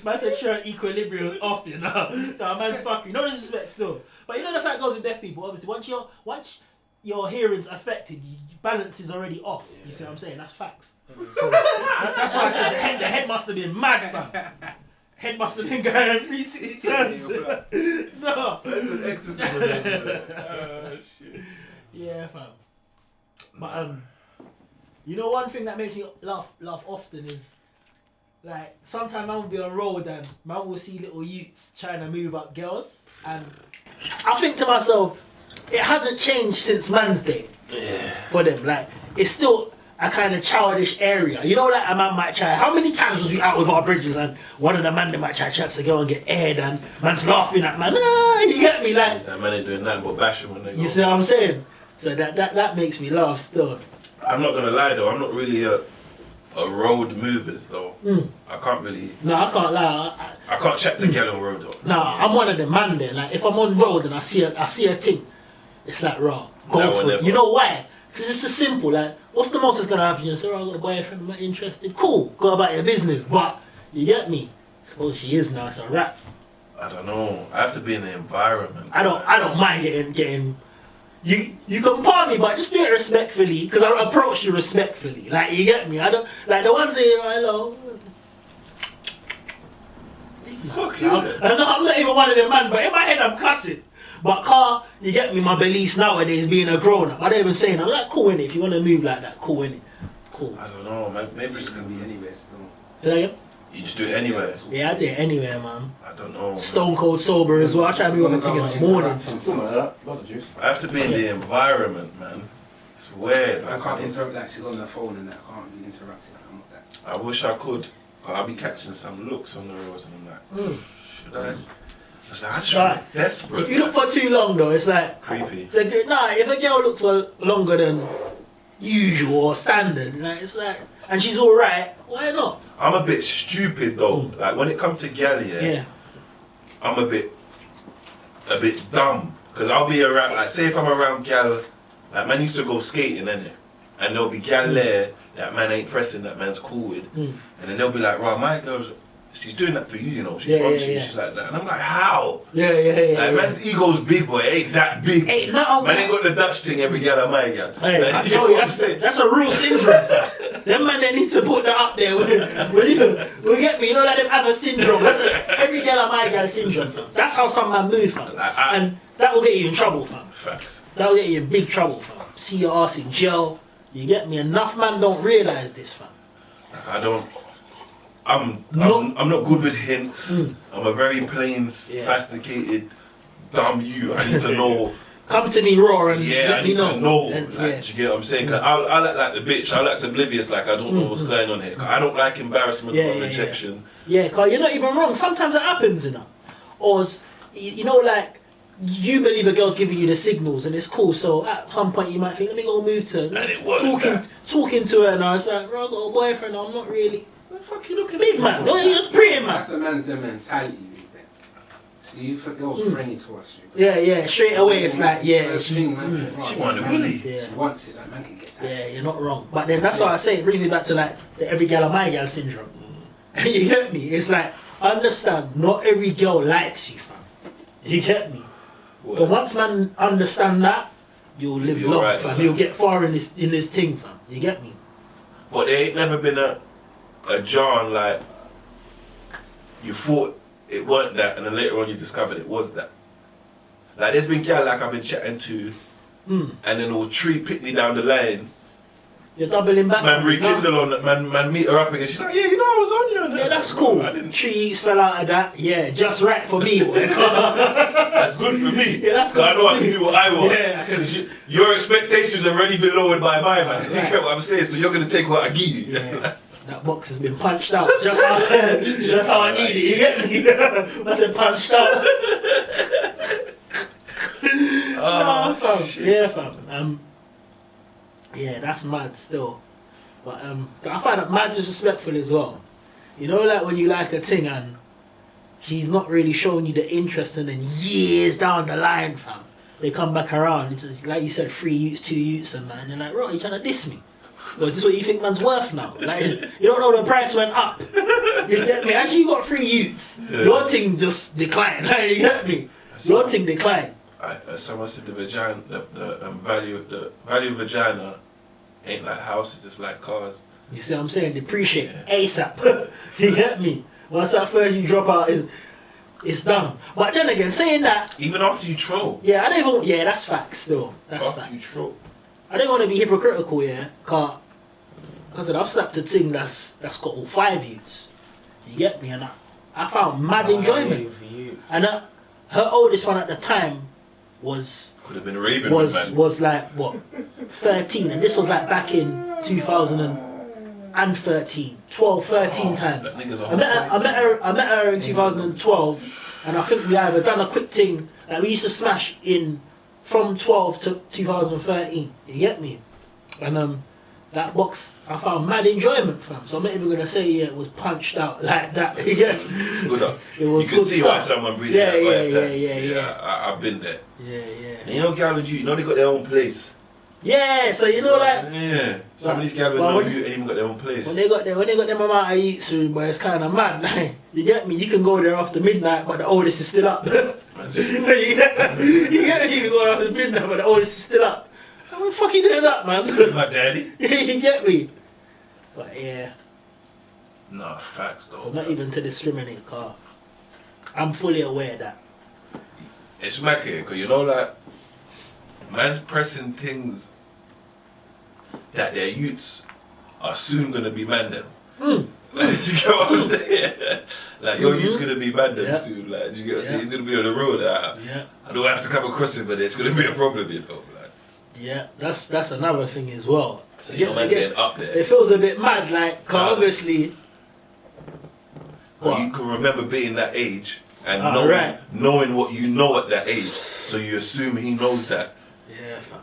Man said she went equilibrium's off, you know. No, man, fuck you. No disrespect still, but you know that's how it goes with deaf people. Obviously, once your hearing's affected, balance is already off. You see what I'm saying? That's facts. So, that's why I said the head must have been mad, fam. Head must have been going 360 turns. No. That's an exercise. Shit. Yeah, fam. But you know one thing that makes me laugh often is like sometimes man will be on road and man will see little youths trying to move up girls, and I think to myself, it hasn't changed since man's day. Yeah. For them, like it's still a kind of childish area. You know, like a man might try. How many times was we out with our bridges and one of the man they might try to go and get aired and man's laughing at man. Ah, you get me, like. That man ain't doing that but bash him when they go. You see what I'm saying? So that makes me laugh still. I'm not gonna lie though, I'm not really a road movers though. I can't really. No, I can't lie. I can't chat to Gyal on road though. No, I'm one of them man there. Like if I'm on road and I see a thing, it's like raw. Go No, for it. never. You know why? Because it's just simple. Like what's the most that's gonna happen? You say, oh, I got a boyfriend, I'm not interested. Cool, go about your business. But you get me? Suppose she is now. It's a wrap. I don't know. I have to be in the environment. I don't mind getting. You can part me, but just do it respectfully. Because I approach you respectfully. Like you get me? I don't like the ones saying hello. Fuck you. I'm not even one of them man, but in my head I'm cussing. But car, you get me, my beliefs nowadays being a grown up. I don't even say I'm like cool innit. If you wanna move like that, cool innit. Cool. I don't know, man. Maybe it's gonna Be be. anywhere still. Say that again? You just do it anywhere. Yeah, I do it anywhere, man. I don't know. Man. Stone cold sober as well. I try to move on the thing in the morning. I have to be in the environment, man. It's weird. I can't interact like she's on the phone and that. I can't be interacting. I'm not that. I wish I could. But I'll be catching some looks on the roads and I'm like, should I? I just feel Right. desperate. If you look for too long though, it's like creepy. it's like, nah, if a girl looks for longer than usual or standard, like it's like and she's alright, why not? I'm a bit stupid though. Like when it comes to Gyal, Yeah. I'm a bit dumb. Cause I'll be around, like say if I'm around Gyal, like man used to go skating, innit? And there'll be Gyal there that man ain't pressing, that man's cool with. And then they'll be like, right, my girl's she's doing that for you, you know. She's Yeah, on yeah, to you, yeah. she's like that. And I'm like, how? Yeah. Like, man's ego's big, but it ain't that big. Ain't nothing. Man ain't got the Dutch thing every girl of my girl. Hey, Like, I you tell know you, what I'm saying? that's a real syndrome. Them man, they need to put that up there. Will get me, you know, like them other syndrome. Every girl of my girl syndrome, fam. That's how some man move, fam. And that will get you in trouble, fam. Facts. That will get you in big trouble, fam. See your ass in jail. You get me? Enough man don't realise this, fam. I'm not good with hints. I'm a very plain, sophisticated, dumb you. I need to know. Come to me raw and Yeah, let I me need know. to know. And, Like, do you get what I'm saying? Cause I like the bitch. I like oblivious. Like I don't know what's going on here. 'Cause I don't like embarrassment or rejection. Yeah, cause you're not even wrong. Sometimes it happens, you know. Or you know, like you believe a girl's giving you the signals, and it's cool. So at some point you might think, let me go move to her. And it wasn't talking to her, and I was like, bro, I got a boyfriend. I'm not really. What the fuck you looking Big at? man, no, you're just praying, man. That's the man's their mentality. See, you think girls friendly towards you. Yeah, straight away it's like, yeah, First thing, man, think, right, She wanted man, Willie. Yeah. She wants it, that man can get that. Yeah, you're not wrong. But then that's why I say it brings me back to like the every gal of my gal syndrome. You get me? It's like, understand, not every girl likes you, fam. You get me? But once man understand that, you'll live You're long, right, fam. man. You'll get far in this thing, fam. You get me? But there ain't never been a John like you thought it weren't that, and then later on you discovered it was that. Like there's been gal like I've been chatting to, and then all tree Pitney down the line. You're doubling back. Man rekindle on that. Man meet her up again. She's like, yeah, you know I was on you. And Yeah, that's like, cool. I didn't. Trees fell out of that. Yeah, just right for me. Boy. That's good for me. Yeah, that's 'Cause I good know for I can me. do what I want. Yeah. 'Cause your expectations are already been lowered by mine, man. You Right. get what I'm saying? So you're gonna take what I give you. Yeah. That box has been punched out. Just how I need it. You get me? That's it, punched out. Nah, fam. shit. Yeah, fam. Yeah, that's mad still. But I find that mad disrespectful as well. You know, like when you like a thing and she's not really showing you the interest, and then years down the line, fam, they come back around. It's just, like you said, 3 youths, 2 youths, and that. And you're like, bro, you trying to diss me? Or is this what you think man's worth now? Like, you don't know the price went up. You get me? Actually, you got 3 youths. Yeah. Your thing just declined. Like, you get me? Your thing declined. Someone said the vagina, the value of vagina ain't like houses, it's like cars. You see what I'm saying? Depreciate ASAP. You get me? Once that first you drop out, it's done. But then again, saying that, Even after you troll. yeah, I don't even. Yeah, that's facts still. That's After facts. you troll. I don't want to be hypocritical, yeah. Cause I said I've slapped a thing that's got all 5 youths. You get me? And I found mad enjoyment. And her oldest one at the time was Could have been raving with man. was like what 13, and this was like back in 2013, 12, 13 times. That nigga's a I met her in 2012, and I think we either done a quick thing like we used to smash in from 12 to 2013. You get me? And that box I found mad enjoyment, fam. So I'm not even gonna say it was punched out like that. You get me? Good up. It was You can good see why stuff. someone breathing Yeah, that yeah, fire yeah, times. yeah. I've been there. Yeah. And you know, gal with you know they got their own place. Yeah, so you know like Yeah. Some of these gal with Well, know when- you ain't even got their own place. when they got them amount of eats through, but it's kind of mad. Like, you get me? You can go there after midnight, but the oldest is still up. you get me? You can go after midnight, but the oldest is still up. How the fuck you doing that, man? My daddy? You get me? But yeah, Nah, facts though. so not even to discriminate, car. I'm fully aware that. It's smack here, because you know, like, man's pressing things that their youths are soon going to be man them. You get what I'm saying? Like, your youth's going to be man them Yeah. soon. Like, you get what I'm saying? Yeah. He's going to be on the road. Yeah, I don't have to come across him, but there's going to be a problem, you know. Like, yeah. That's another thing as well. so your man's getting up there. It feels a bit mad, like, 'cause Nah. obviously. But you can remember being that age and Right. knowing what you know at that age. So you assume he knows that. Yeah, fam.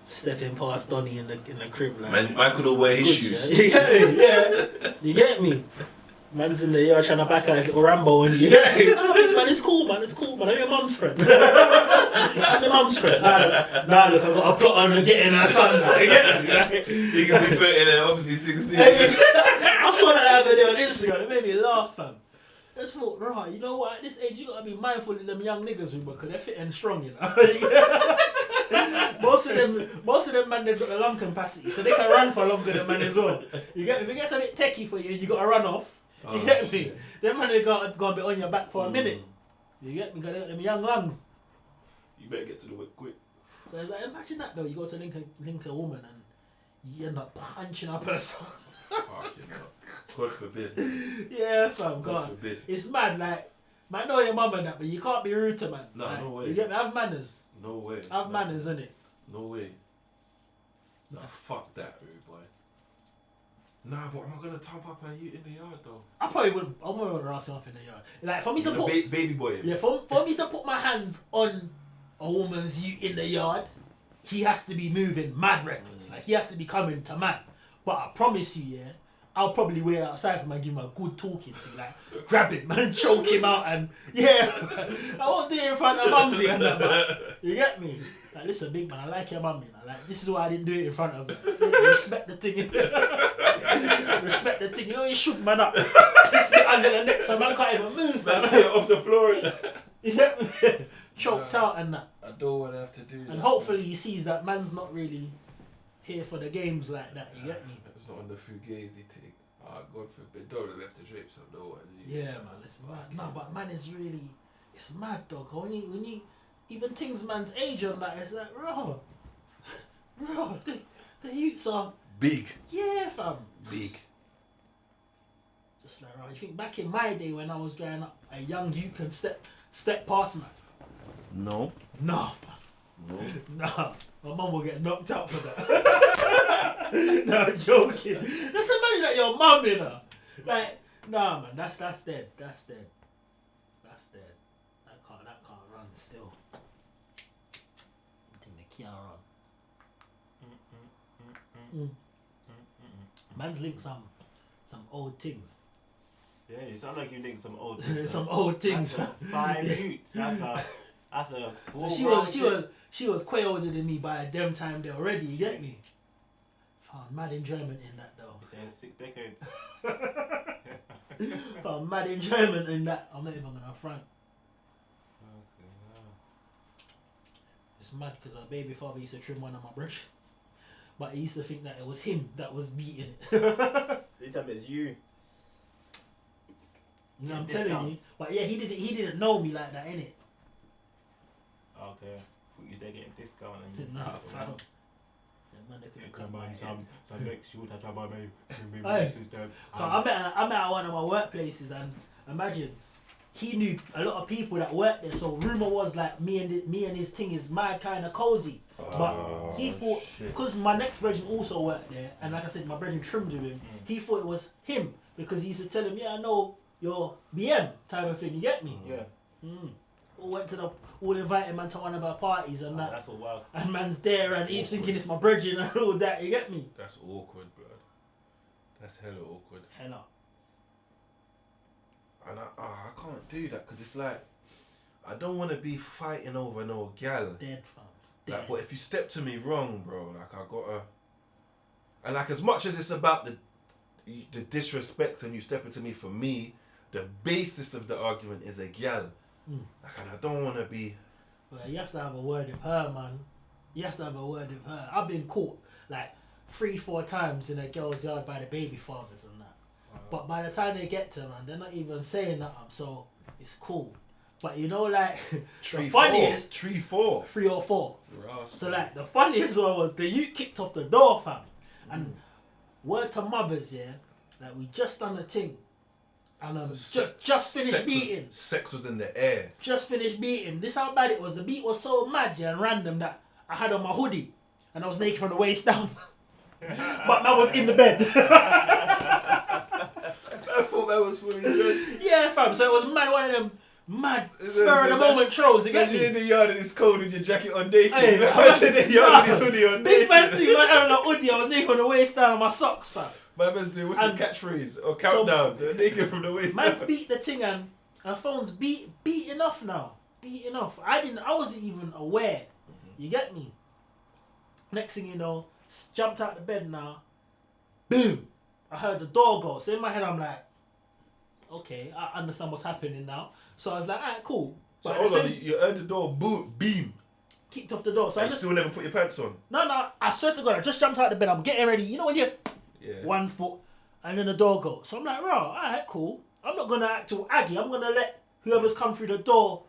Stepping past Donny in the crib, like. Man could all wear his Good, shoes. yeah. You get me? Yeah. You get me? Man's in the yard trying to back out his little Rambo, and you get me? Man, it's cool, man. It's cool, man. I'm your mum's friend. I'm your mum's friend. Nah, look, I've got a plot on getting her son now. You get me? He can be 30 and obviously 16. I saw that video on Instagram. It made me laugh, fam. I just thought, right, you know what? At this age, you gotta be mindful of them young niggas, because they're fit and strong, you know. most of them man, they've got the lung capacity, so they can run for longer than man as well. You get me? If it gets a bit techie for you, you gotta run off. You get me? Them man, they got to be on your back for a minute. You get me? Gotta get them young lungs. You better get to the work quick. So it's like, imagine that though. You go to link a woman and you end up punching her person. Fucking hell. God forbid. Yeah, fam. God God, forbid. it's mad. Like, man, know your mum and that, but you can't be rude to man. No, like, no way. You get me? Have manners. No way. Have manners, innit? No way. Nah, fuck that, rude boy. Nah, but am I gonna tump up at you in the yard though? I probably wouldn't. I wouldn't ask him up in the yard. Like for me to You know, put, baby boy. yeah, for me to put my hands on a woman's ute in the yard, he has to be moving mad reckless. Like he has to be coming to man. But I promise you, yeah, I'll probably wait outside for him and give him a good talking to, like grab him and choke him out and yeah. I won't do it in front of mumsy and that, man. You get me? Like, listen, big man, I like your mum, you know. Like, this is why I didn't do it in front of her. Respect the thing. Respect the thing. You know, you shook man up. This bit under the neck, so man can't even move, man. Off the floor. You get me? Choked out and that. I don't want to have to do that. And hopefully he sees that man's not really here for the games like that. You get me? It's not on the fugazi thing. God forbid. Don't have to drape some no one. Yeah, man, it's mad. No, but man is really, it's mad, dog. When you even things man's age on that, it's like, bro, the youths are Big. yeah, fam. Big. Just like, right, you think back in my day when I was growing up, a young you can step past man. No. Nah, fam. No. Nah, my mum will get knocked out for that. No, I'm joking. Just imagine that your mum, you know. Like, nah, man, that's dead. That's dead. That's dead. That can't run still. I think they can't run. Man's linked some old things. Yeah, you sound like you linked some old things. Some old things. That's a 5 youths. That's a full She was quite older than me by them time there already, you get me? Found mad enjoyment in that though. You're saying 6 decades. Found mad enjoyment in that. I'm not even gonna front. Okay, It's mad because our baby father used to trim one of my brushes. But he used to think that it was him that was beating it. This time it's you. You know, I'm Discount. telling you. But yeah, he didn't know me like that, innit? Okay. You they getting discount and Nah, fam. Yeah, man, they couldn't come by. some next shoot I try my baby. Hey. I met at one of my workplaces and imagine he knew a lot of people that worked there, so rumor was like me and his thing is mad kind of cozy. But he thought because my next brethren also worked there, and like I said, my brethren trimmed with him. He thought it was him because he used to tell him, "Yeah, I know your BM type of thing." You get me? Yeah. All invited man to one of our parties and that. That's all wild. And man's there and he's thinking it's my brethren and all that. You get me? That's awkward, blood. That's hella awkward. Hella. And I can't do that because it's like I don't want to be fighting over no gal. Dead, fam. Dead. Like, but if you step to me wrong, bro, like I gotta. And like as much as it's about the disrespect and you stepping to me for me, the basis of the argument is a gal. Like, and I don't want to be. Well, you have to have a word with her, man. You have to have a word with her. I've been caught like 3-4 times in a girl's yard by the baby fathers and that. But by the time they get to man, they're not even saying that, so it's cool. But you know, like the funniest 3 4 3 or 4. Rascal. So like the funniest one was the youth kicked off the door, fam. And word to mothers, yeah, like we just done a thing. And just finished beating. Sex was in the air. Just finished beating. This how bad it was. The beat was so mad and random that I had on my hoodie and I was naked from the waist down. But I was in the bed. I thought that was fully dressed. Yeah, fam. So it was mad. One of them mad spur of the moment trolls. You get You're in me? the yard and it's cold with your jacket on naked. Hey, I was in the yard with his hoodie on Big naked. man thing, like having a hoodie. I was naked from the waist down and my socks, fam. My man's doing what's And the catchphase or countdown? They're naked from the waist Man's down. beat the thing and her phone's beating off now. Beating off. I wasn't even aware. You get me? Next thing you know, jumped out the bed now. Boom. I heard the door go. So in my head, I'm like, okay, I understand what's happening now. So I was like, alright, cool. So But hold at the on, same- you heard the door beam. kicked off the door. So I You just still never put your pants on. no, I swear to God, I just jumped out of bed. I'm getting ready. You know when you Yeah. 1 foot, and then the door goes. So I'm like, right, alright, cool. I'm not gonna act all aggy. I'm gonna let whoever's come through the door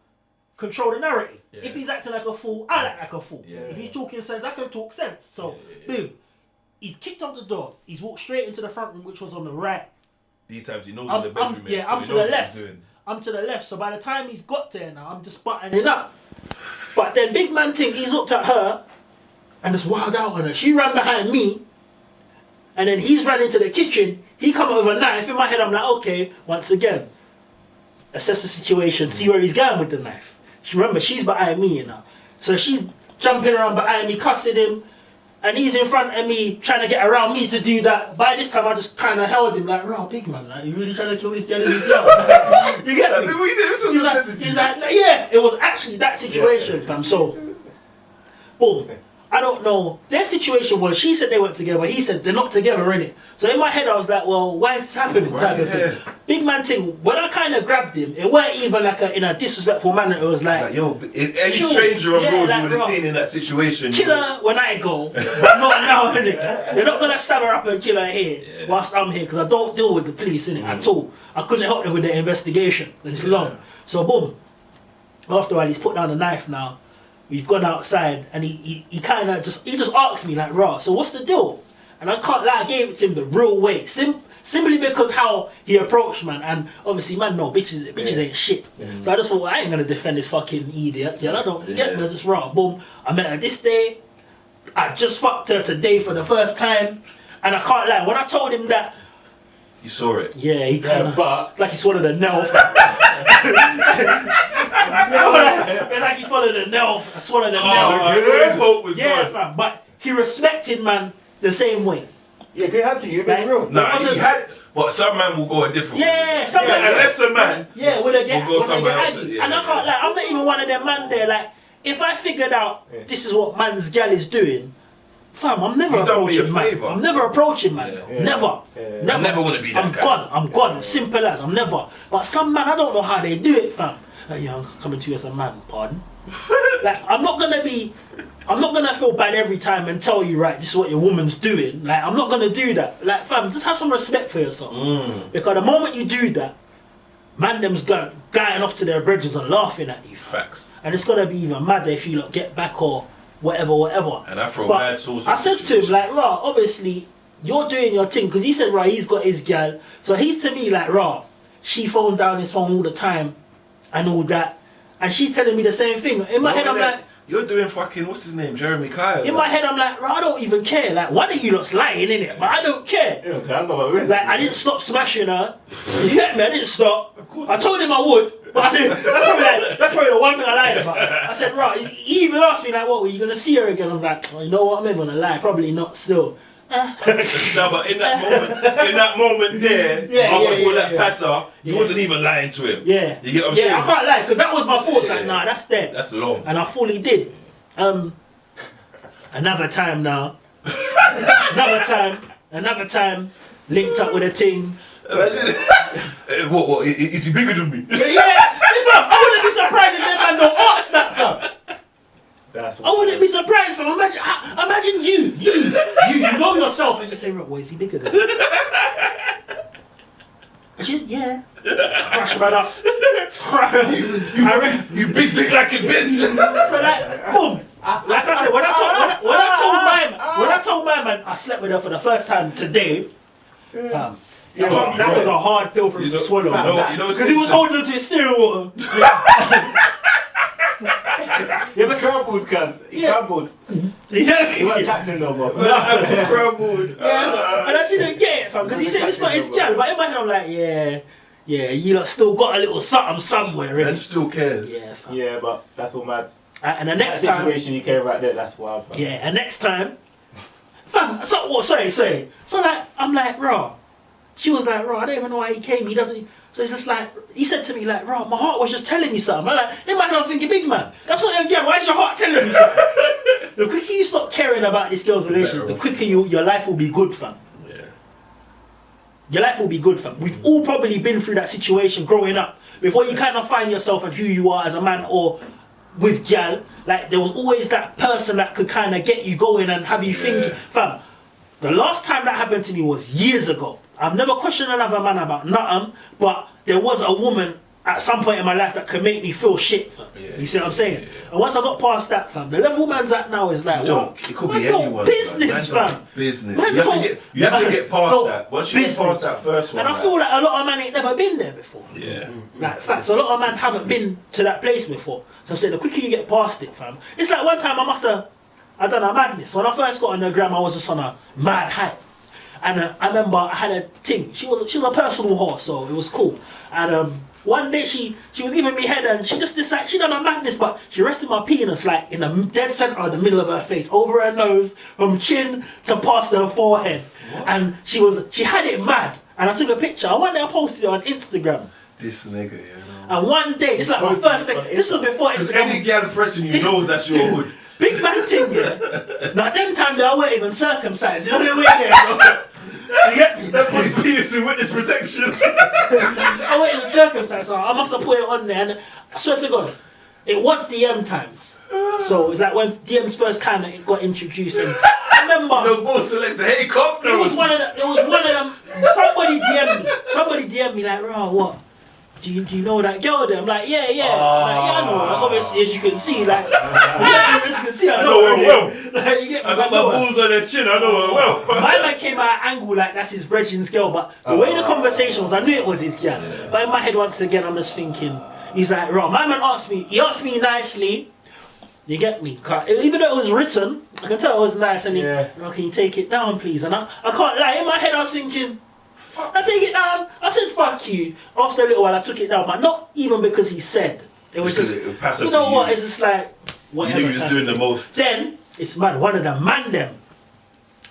control the narrative. Yeah. If he's acting like a fool, I act like a fool. Yeah. If he's talking sense, I can talk sense. So boom, he's kicked off the door. He's walked straight into the front room, which was on the right. These times he knows I'm- where the bedroom I'm- is. yeah, so I'm he to knows the what left. he's doing. I'm to the left, so by the time he's got there now, I'm just buttoning it up. But then big man thing, he's looked at her and just wild out on her. She ran behind me, and then he's ran into the kitchen. He come over with a knife. In my head, I'm like, okay, once again, assess the situation, see where he's going with the knife. Remember, she's behind me, you know. So she's jumping around behind me, cussing him, and he's in front of me trying to get around me to do that. By this time, I just kind of held him like, "Raw, big man, like you really trying to kill this girl in his yard?" You get me? What you did? He's like, yeah, it was actually that situation, fam. So, boom. I don't know. Their situation was, she said they weren't together. He said they're not together, innit? So in my head, I was like, well, why is this happening? Type of thing. Big man thing. When I kind of grabbed him, it weren't even like in a disrespectful manner. It was like, Like, yo, any Chill. stranger on Yeah, road like, you would have bro. seen in that situation. killer when I go, but not now, innit? You're not gonna stab her up and kill her here whilst I'm here, because I don't deal with the police, innit, at all. I couldn't help them with the investigation. It's long. So boom. After a while, he's put down the knife now. We've gone outside, and he kind of just asked me like, "Raw, so what's the deal?" And I can't lie, I gave it to him the real way, simply because how he approached, man. And obviously, man, no, bitches ain't shit. So I just thought, well, I ain't gonna defend this fucking idiot. Yeah, I don't get me. Just raw. Boom. I met her this day. I just fucked her today for the first time, and I can't lie. When I told him that, You saw it. yeah, he kind of but- like he swallowed a nail. It's like he swallowed a nail. I swallowed a nail. His hope was Yeah, gone. fam. But he respected man the same way. Yeah, you have to. You've been Like, real. Nah, wasn't- he had. But some man will go a different way. Yeah, some Yeah, man- unless a man. Yeah, when they get, We'll go when they somewhere get else, aggy. yeah, And I yeah. can't like, I'm not even one of them man there. Like, if I figured out this is what man's gal is doing, fam, I'm never You done me a approaching man. favour. I'm never approaching man. Yeah. Never. Never. I never wanna be that I'm guy. gone. I'm gone. Simple as. I'm never. But some man, I don't know how they do it, fam. Like, yeah, I'm coming to you as a man. Pardon. Like, I'm not gonna feel bad every time and tell you, right, this is what your woman's doing. Like, I'm not gonna do that. Like, fam, just have some respect for yourself. Because the moment you do that, man them's going off to their bridges and laughing at you. Facts. And it's gonna be even madder if you lot get back or whatever. And I throw But mad sauce. I said to him, like, Rah, obviously, you're doing your thing. Because he said, Rah, he's got his gal. So he's to me like, Rah, she phoned down his phone all the time and all that. And she's telling me the same thing. In my head, I'm like, you're doing fucking, what's his name? Jeremy Kyle. in my head, I'm like, Rah, I don't even care. Like, one of you lot's lying, innit? But I don't care. You don't care. I'm not about Like, I didn't stop smashing her. You get me? I didn't stop. I told him I would, but I didn't. That's probably the one thing I lied about. I said, right, he even asked me, like, what, were you going to see her again? I'm like, well, you know what, I'm not going to lie. Probably not still. No, but in that moment there, Yeah, after yeah, all that yeah. passer, you Yeah. wasn't even lying to him. Yeah. You get what I'm saying? Yeah, I can't lie, because that was my thoughts. Yeah. Like, nah, that's dead. That's long. And I fully did. Another time now. Another time, linked up with a ting. Imagine. What? Is he bigger than me? Yeah, fam, I wouldn't be surprised if that man don't ask that, fam. That's I wouldn't be surprised, fam. Imagine you know yourself and you say, right, well, is he bigger than me? And she, yeah. Crush man up. You big dick like a bitch. So like, boom. Like I said, when I told my man I slept with her for the first time today, fam. That was a hard pill for him to swallow. You know, Because he was holding on to his steering wheel. Yeah, but Crumbled, cuz. He Yeah. crumbled. He yeah, wasn't captain no more. crumbled. and I didn't get it, fam, because he said it's not his gal. But in my head, I'm like, yeah, you lot still got a little something somewhere, And innit? still cares. Yeah, fam. Yeah, but that's all mad. And the That next time, situation you care about there, that's wild. Fam. yeah, and next time, fam. So what? Sorry. So like, I'm like, raw. She was like, raw. I don't even know why he came. He doesn't. So it's just like, he said to me like, raw. My heart was just telling me something. I'm like, in my head, I'm thinking, big man. That's what you're getting. Why is your heart telling me something? The quicker you stop caring about this girl's relationship, the quicker your life will be good, fam. Yeah. your life will be good, fam. We've all probably been through that situation growing up. Before you kind of find yourself and who you are as a man or with Gyal, like there was always that person that could kind of get you going and have you thinking, fam. The last time that happened to me was years ago. I've never questioned another man about nothing, but there was a woman at some point in my life that could make me feel shit, fam. You see what I'm saying? And once I got past that, fam, the level man's at now is like, Yo, it could be anyone. Business, fam. Business. Man, You have to get past that. Once you get past that first one. And I feel like a lot of men ain't never been there before. Yeah. Like, facts, a lot of men haven't been to that place before. So I'm saying, the quicker you get past it, fam. It's like one time I done a madness. When I first got on the gram, I was just on a mad hype. And I remember I had a thing. She was a personal horse, so it was cool. And one day she was giving me head, and she just decided she done a madness, but she rested my penis like in the dead center of the middle of her face, over her nose, from chin to past her forehead. What? And she had it mad. And I took a picture. And one day I posted it on Instagram. This nigga, you know. And one day, it's like my first day. This was before Instagram. Because any girl pressing you knows that's your hood. Big man thing, yeah. Now them time I weren't even circumcised. You know what I mean? Yeah, you get me? That puts penis in witness protection. I wasn't even circumcised, so I must have put it on there. And I swear to God, it was DM times. So it's like when DMs first kind of got introduced. And I remember. No more selector helicopters. It was one of them. Somebody DM'd me like, "Raw, what? Do you know that girl there?" I'm like, yeah. Like, I know her. Obviously, as you can see, like, as you can see, I know her well. Like, you get me? I got my balls on her chin, I know her well. My man came out at angle like that's his brethren's girl, but the way the conversation was, I knew it was his girl. Yeah. But in my head, once again, I'm just thinking, he's like, "Raw." My man asked me nicely. You get me? Even though it was written, I can tell it was nice. And "Raw, can you take it down, please?" And I can't lie. In my head, I was thinking, I take it down. I said, "Fuck you." After a little while, I took it down, but not even because he said. It was just, you know what? It's just like whatever. You knew he was doing the most. Then it's man, one of the man them.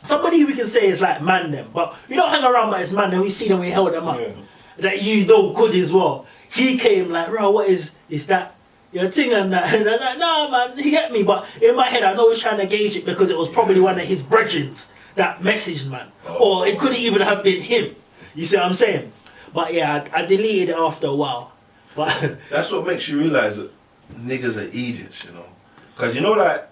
Somebody who we can say is like man them, but you don't hang around, but it's man them. We see them, we held them up. Yeah. That you know good as well. He came like, "Bro, what is that? Your thing and that." And I'm like, "No, man, you get me." But in my head, I know he's trying to gauge it because it was probably one of his brethrens that messaged, man, or it couldn't even have been him. You see what I'm saying? But yeah, I deleted it after a while. But that's what makes you realise that niggas are idiots, you know. Because you know, like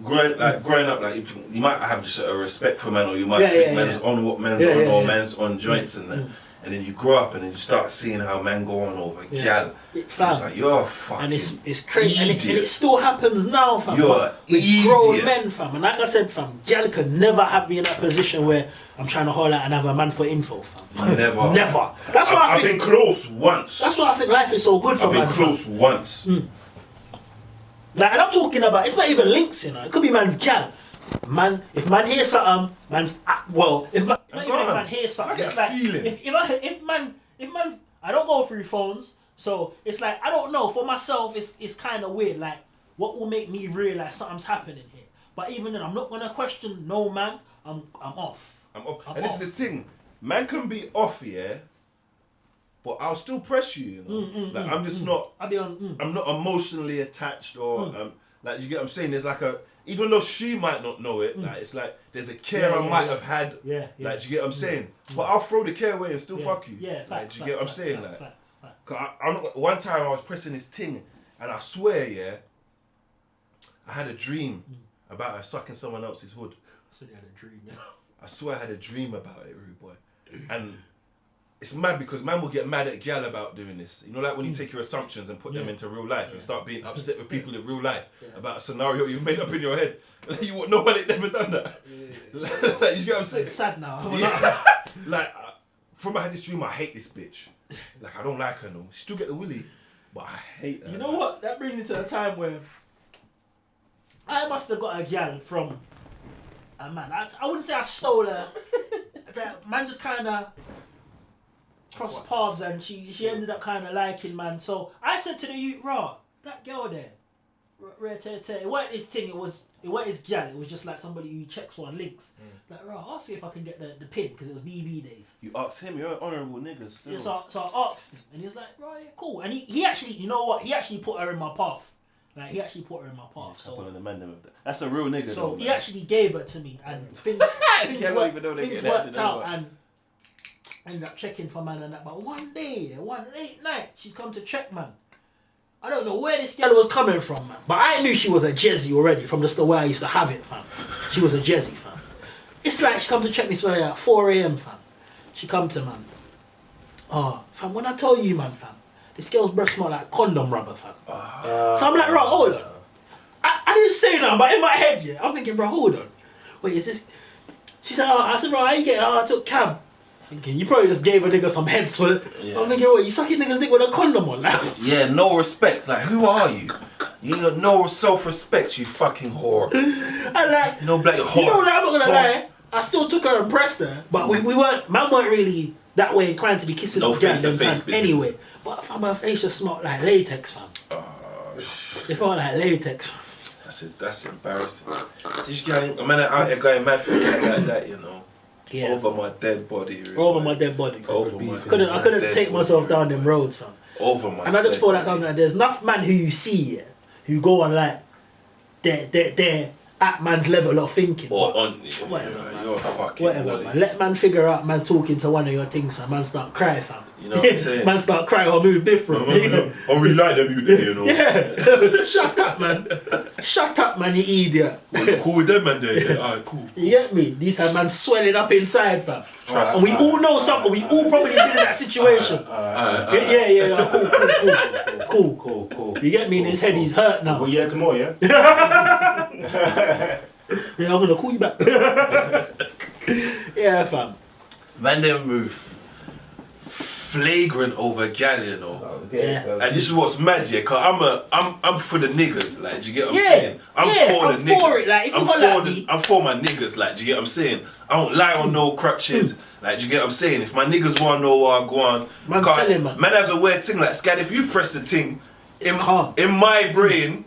growing up, like you might have just a respect for men, or you might think men's on what men's on, or men's on joints and that. And then you grow up and then you start seeing how men go on over Gyal. It's like, you're fucking and it's crazy. And it still happens now, fam. You're with grown men, fam. And like I said, fam, Gyal could never have me in that position where I'm trying to hold out another man for info, fam. Never. Never. That's why I've been close once. That's why I think life is so good for man. I've been close once. Like, and I'm talking about, it's not even links, you know. It could be man's Gyal. Man, if man hears something, man's if man hears something, it's like if man's I don't go through phones, so it's like I don't know. For myself, it's kind of weird. Like, what will make me realize something's happening here? But even then, I'm not gonna question no man. I'm off. And this is the thing, man can be off, yeah, but I'll still press you. You know, I'm just not. I'm not emotionally attached, or like, you get what I'm saying. There's like even though she might not know it, like it's like there's a care I might have had. Like, do you get what I'm saying? But I'll throw the care away and still fuck you. Like, do you get what I'm saying? Cause one time I was pressing his thing, and I swear, I had a dream about her sucking someone else's hood. So you had a dream, yeah. I swear I had a dream about it, rude boy. And it's mad because man will get mad at Gyal about doing this. You know, like when you take your assumptions and put them into real life and start being upset with people in real life about a scenario you've made up in your head. Nobody never done that. Like, you get what I'm saying? It's sad now. Like, from I had this dream, I hate this bitch. Like, I don't like her no. She still get the willy, but I hate her. You know what? That brings me to a time where I must have got a Gyal from a man. I wouldn't say I stole her. Man just kind of crossed paths, and she ended up kind of liking man. So I said to the youth, "Raw, that girl there, it wasn't his thing. It wasn't his Gyal. It was just like somebody who checks on links. Like, Raw, I'll see if I can get the pin, because it was BB days." You asked him, you're an honourable nigga still. Yeah, so I asked him, and he was like, "Right, yeah, cool." And he actually, you know what? He actually put her in my path. Like, he actually put her in my path. So that's a real nigga. So though, he actually gave her to me, and things worked out, and ended up checking for man and that. But one day, one late night, she's come to check, man. I don't know where this girl was coming from, man. But I knew she was a Jezzy already from just the way I used to have it, fam. She was a Jezzy, fam. It's like she come to check me so at 4 a.m, fam. She come to, man. Oh, fam, when I tell you, man, fam, this girl's breath smell like condom rubber, fam. So I'm like, right, hold on. I didn't say nothing, but in my head, yeah, I'm thinking, bro, hold on. Wait, is this... She said, I said, bro, how you get? I took cab. Thinking, you probably just gave a nigga some heads for it. Yeah. I'm thinking, what, you sucking niggas dick with a condom on? Like, yeah, no respect. Like, who are you? You got no self-respect, you fucking whore. And like, no black whore. You know, like, I'm not gonna lie, I still took her and pressed her, but we weren't, man weren't really that way inclined to be kissing no up girls face to face anyway. But fam, her face just smelled like latex, fam. Oh, shit. It smelled like latex. That's embarrassing. This guy, a man out here going mad for like that, you know. Yeah. Over my dead body. Really. Over my dead body. Over my I couldn't take myself down them roads, fam. Over my And I just dead feel like body. there's enough man who you see, yeah, who go on like they're at man's level of thinking. Or on whatever, man. you're fucking Whatever, man. Let man figure out man talking to one of your things, fam. Man start cry, fam. You know what I'm saying? Man start cry or move different. I really like them, you know. Yeah. Shut up, man. Shut up, man, you idiot. Cool with them, man. There. Alright, cool. You get me? These are man swelling up inside, fam. Trust And we all know something. We all probably been in that situation. Yeah. Cool. You get me? In his head, he's hurt now. Well, yeah, tomorrow, yeah? Yeah, I'm gonna call you back. Yeah, fam. Man, them move flagrant over Gyal, you know. Yeah. And this is what's mad, yeah, cause I'm for the niggas, like, do you get what I'm Yeah, saying? I'm for the niggas. it, like, if you I'm got for like me. I'm for my niggas, like, do you get what I'm saying? I don't lie on no crutches, like, do you get what I'm saying? If my niggas wanna know where I go on, Man, tell him, man. has a weird thing, like, Scad, if you press the thing, calm. in my brain,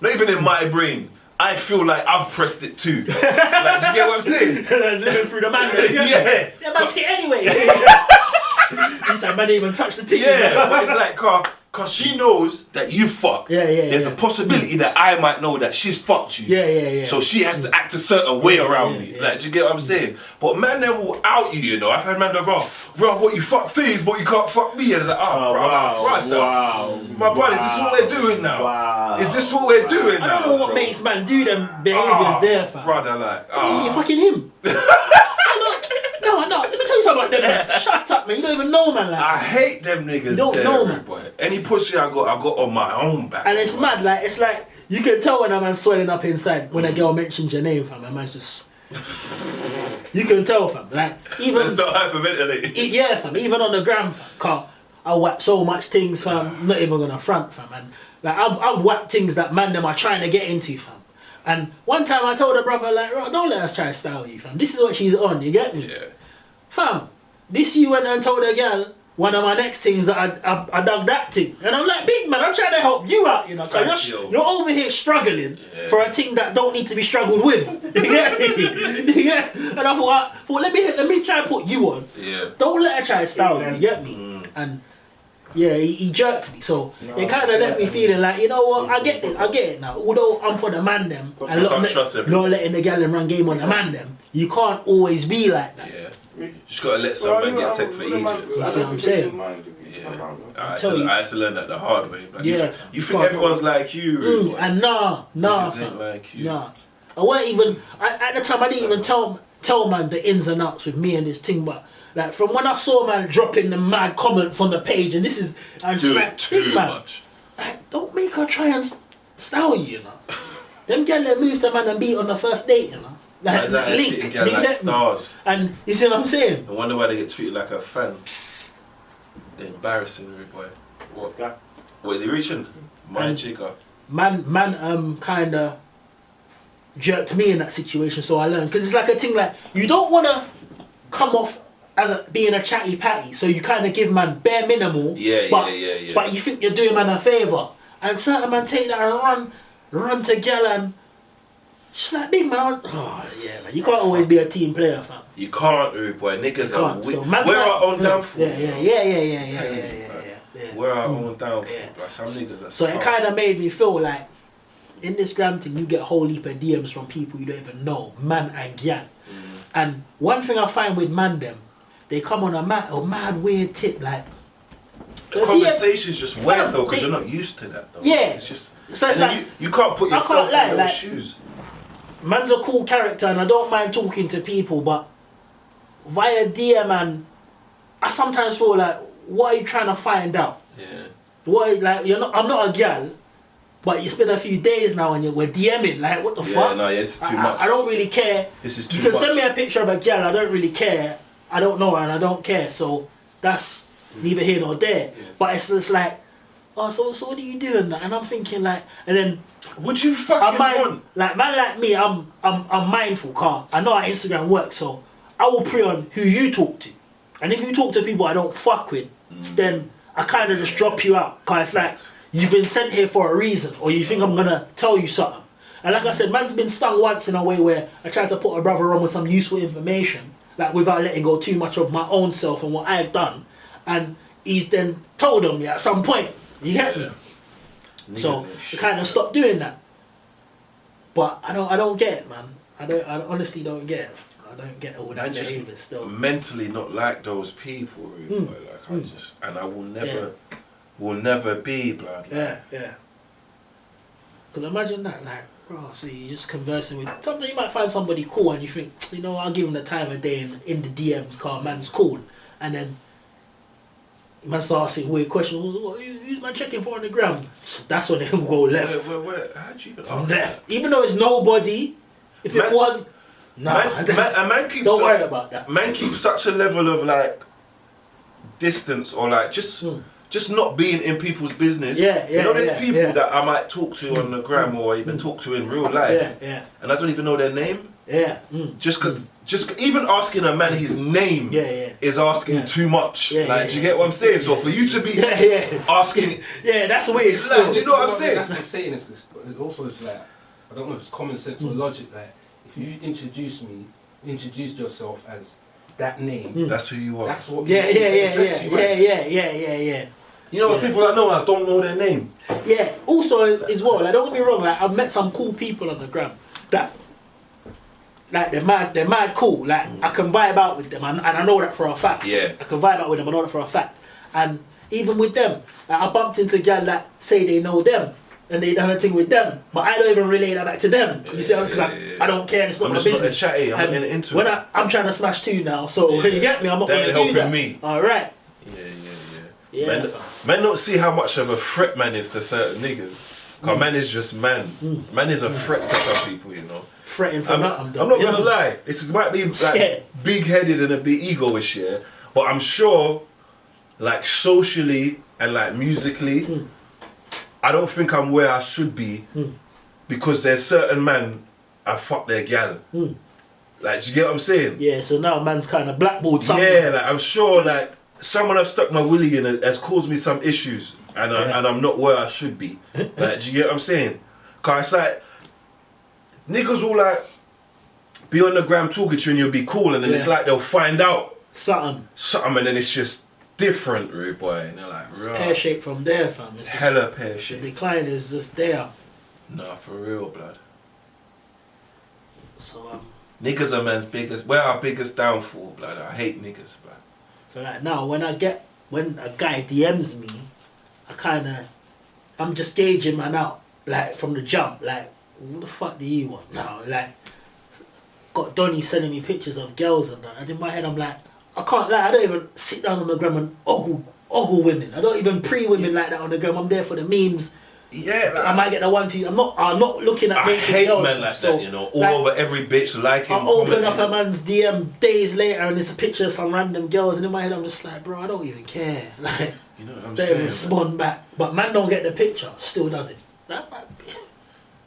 not even in my brain, I feel like I've pressed it too. Like, do you get what I'm saying? Living through the man. Yeah. Yeah, man's hit anyway. He said, man, didn't even touch the team. Yeah, but it's like, cause she knows that you fucked. Yeah. There's a possibility that I might know that she's fucked you. Yeah. So she has to act a certain way around me. Yeah. Like, do you get what I'm saying? But man, then will out you, you know. I've had man that, bro, what you fuck things, but you can't fuck me. And like, Wow. My brother, is this what we're doing now? Wow. Is this what we're doing now? I don't know what bro? makes man do them behaviours there, fam. Brother, like, You fucking him. No, let me tell you something about them, man. Shut up, man. You don't even know, man. Like, I hate them niggas. Don't there, know, man. boy. Any pussy I got on my own back. and it's mad, like, it's like, you can tell when a man's swelling up inside when a girl mentions your name, fam. A man's just... You can tell, fam. Like, even... Let's not hyperventilate. Yeah, fam. Even on the gram, fam. Cause I whap so much things, fam. Not even gonna front, fam. And like, I've whapped things that man them are trying to get into, fam. And one time I told her brother, like, don't let us try to style you, fam. This is what she's on, you get me? Yeah. Fam, this you went and told a girl one of my next things that I dug that thing. And I'm like, big man, I'm trying to help you out, you know. Cause you're over here struggling for a thing that don't need to be struggled with. You get me? Yeah. And I thought, let me try and put you on. Yeah. Don't let her try to style you, you get me? And yeah, he jerked me. So it kind of left me feeling like, you know what, I get it now. Although I'm for the man them and can't trust everyone. not letting the gal run game on the man them, you can't always be like that. Yeah. You just gotta let someone get taken for Egypt. You see what I'm saying? Yeah. I had to learn that the hard way. Like, Yeah. you think everyone's like you. And nah, Niggas fam. ain't like you. Nah. I weren't even, at the time I didn't even tell man the ins and outs with me and this thing, but like from when I saw man dropping the mad comments on the page, and this is, I'm just Do like, it too big man, much. like, don't make her try and style you, you know. Them girl that move to man and beat on the first date, you know. Like, Is that link, like you get me? stars? And you see what I'm saying? I wonder why they get treated like a fan. They're embarrassing, rude boy. What is he reaching? My chica. Man, kinda jerked me in that situation, so I learned. Because it's like a thing like, you don't want to come off as being a chatty patty, so you kind of give man bare minimal. Yeah. But you think you're doing man a favour. And certain man take that and run to Gyal and she's like, big man, oh yeah, man, you can't always be a team player, fam. You can't, rude boy. Niggas are Can't. weak. So man's We're like- our own downfall. Yeah. We're our own downfall. Yeah. Like, some niggas are So it soft. kind of made me feel like, in this gram thing, you get a whole heap of DMs from people you don't even know, man and Gyal. And one thing I find with man them, they come on a mad weird tip like. The conversation's just weird though, because you're not used to that though. Yeah. It's just. So it's and like, you can't put yourself in those shoes. Man's a cool character and I don't mind talking to people, but via DM and I sometimes feel like, what are you trying to find out? Yeah. What like I'm not a gyal, but it's been a few days now and we're DMing. Like what the fuck? No, yeah, this is too much. I don't really care. This is too much. You can much. send me a picture of a gyal. I don't really care. I don't know her and I don't care. So that's neither here nor there. Yeah. But it's just like, oh, so what are you doing? And I'm thinking like, and then. Would you fucking want? Like man like me, I'm mindful, car. I know how Instagram works, so I will pre on who you talk to. And if you talk to people I don't fuck with, then I kind of just drop you out. Cause it's like you've been sent here for a reason, or you think I'm gonna tell you something. And like I said, man's been stung once in a way where I tried to put a brother on with some useful information, like without letting go too much of my own self and what I've done. And he's then told on me at some point. You get me? So I kind of stopped doing that, but I don't get it, man. I honestly don't get it. I don't get all that behavior still. Mentally not like those people, really. Like I just, and I will never be, blood. Yeah. Cause imagine that, like, bro. So you're just conversing with somebody. You might find somebody cool, and you think, you know, I'll give him the time of day in the DMs. Cause man's cool, and then. Man start asking weird questions. Who's man checking for on the ground? That's when it will go left. Where? How'd you even ask left? That? Even though it's nobody, if it was, nah. Man keeps don't worry about that. Man keeps such a level of like distance or like just not being in people's business. Yeah. You know, there's people that I might talk to on the gram or even talk to in real life. Yeah. And I don't even know their name. Yeah. Just even asking a man his name is asking too much. Do you get what I'm saying? So for you to be asking, that's weird. Like, you know what I'm saying? That's not saying this, but also it's like, I don't know if it's common sense or logic. Like, if you introduced yourself as that name, that's who you are. That's what yeah. You know what people that know, I don't know their name. Yeah. Also as well, like, don't get me wrong. Like I've met some cool people on the gram that. Like they're mad cool. Like I can vibe out with them, and I know that for a fact. Yeah. I can vibe out with them. I know that for a fact. And even with them, like, I bumped into gyal that say they know them and they done a thing with them, but I don't even relay that back to them. You see, because I don't care. And it's not I'm my just business. not a chatty. I'm not into when it. I'm trying to smash two now, so when you get me, I'm not going to do helping that. me. All right. Yeah. Man don't see how much of a threat man is to certain niggas. Cause man is just man. Man is a threat to some people, you know. Threatening for nothing. I'm not gonna lie. This might be like big-headed and a bit egoish, yeah. But I'm sure, like socially and like musically, I don't think I'm where I should be because there's certain man I fuck their gal. Like, do you get what I'm saying? Yeah. So now man's kind of blackballed something. Yeah, like I'm sure like someone I've stuck my willy in has caused me some issues, and I'm not where I should be. Like, do you get what I'm saying? Cause it's like niggas will like be on the gram talking to you and you'll be cool, and then it's like they'll find out something, and then it's just different, rude boy. And they're like, right. Pear shaped from there, fam. It's hella pear shaped. The decline is just there. Nah, for real, blood. So niggas are man's biggest. We're our biggest downfall, blood. I hate niggas, blood. So like now, when a guy DMs me, I'm just gauging man out, like from the jump, like what the fuck do you want now? Like got Donny sending me pictures of girls and that, and in my head I'm like, I can't lie, I don't even sit down on the gram and ogle women. I don't even pre-women like that on the gram. I'm there for the memes. Yeah, like, I might get the 1, 2. I'm not looking at. I hate men like that, you know, all like, over every bitch liking. I open up a man's DM days later and it's a picture of some random girls, and in my head I'm just like, bro, I don't even care. Like, you know what I'm they saying? respond back, but man don't get the picture, still does it.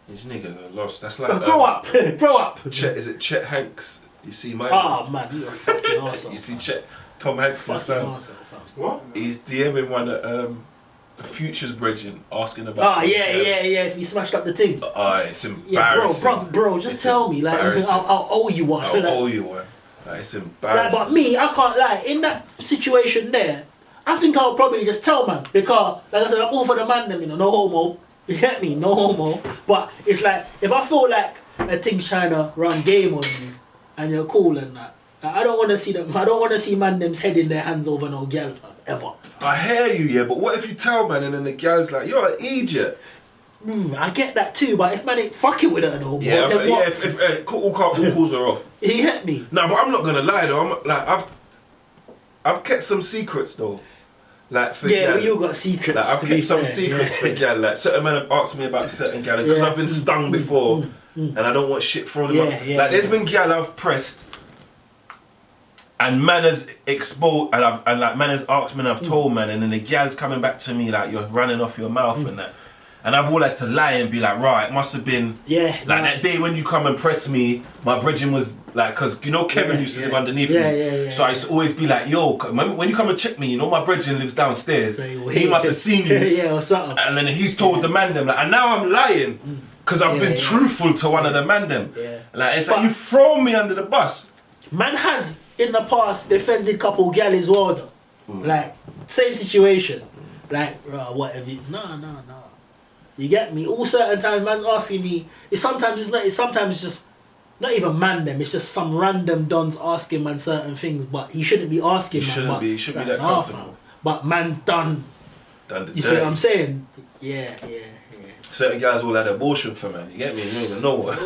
These niggas are lost. That's like grow up, grow up. Is it Chet Hanks? You see my. Oh man, you a fucking arsehole. You see Tom Hanks' son. What? He's DMing one at Future's bridging, asking about. Oh yeah. If you smashed up the team. It's embarrassing. Yeah, bro, just tell me, like, I'll owe you one. I'll owe you one. Like, it's embarrassing. Like, but me, I can't lie. In that situation there, I think I'll probably just tell man, because, like I said, I'm all for the man, them, you know, no homo. You get me? No homo. But it's like, if I feel like a thing's trying to run game on you, and you're cool and that, I don't want to see them. I don't want to see man them's head in their hands over no girl, fam, ever. I hear you, yeah, but what if you tell man and then the gal's like, you're an idiot? I get that too, but if man ain't fucking with her no more, Yeah, then what? if all calls are off. You get me? No, but I'm not gonna lie though. I've kept some secrets though. Like for Yeah, gal. we all got secrets. Like I've to be kept some fair. secrets for gal. Like certain men have asked me about certain gal because Yeah. I've been stung before, and I don't want shit thrown in Yeah, my. yeah, like there's yeah. been gal I've pressed, and man has exposed, and like man has asked me, and I've told man, and then the gal's coming back to me like you're running off your mouth and that. And I've all had to lie and be like, right, it must have been like that day when you come and press me, my brethren was like, because you know Kevin used to live underneath me. So I used to always be like, yo, when you come and check me, you know my brethren lives downstairs. So he must have seen you. Yeah, or something. And then he's told the man them, like, and now I'm lying because I've been truthful to one of the man them. Yeah. Like, it's like you throw me under the bus. Man has in the past defended couple gal as well though. Like, same situation. Like, whatever. No. You get me? All certain times man's asking me, sometimes it's just not even man them, it's just some random dons asking man certain things, but he shouldn't be asking He man. shouldn't be that comfortable. But man done Done the you see dirty. what I'm saying? Yeah. Certain guys all had abortion for man. You get me? You don't even know what.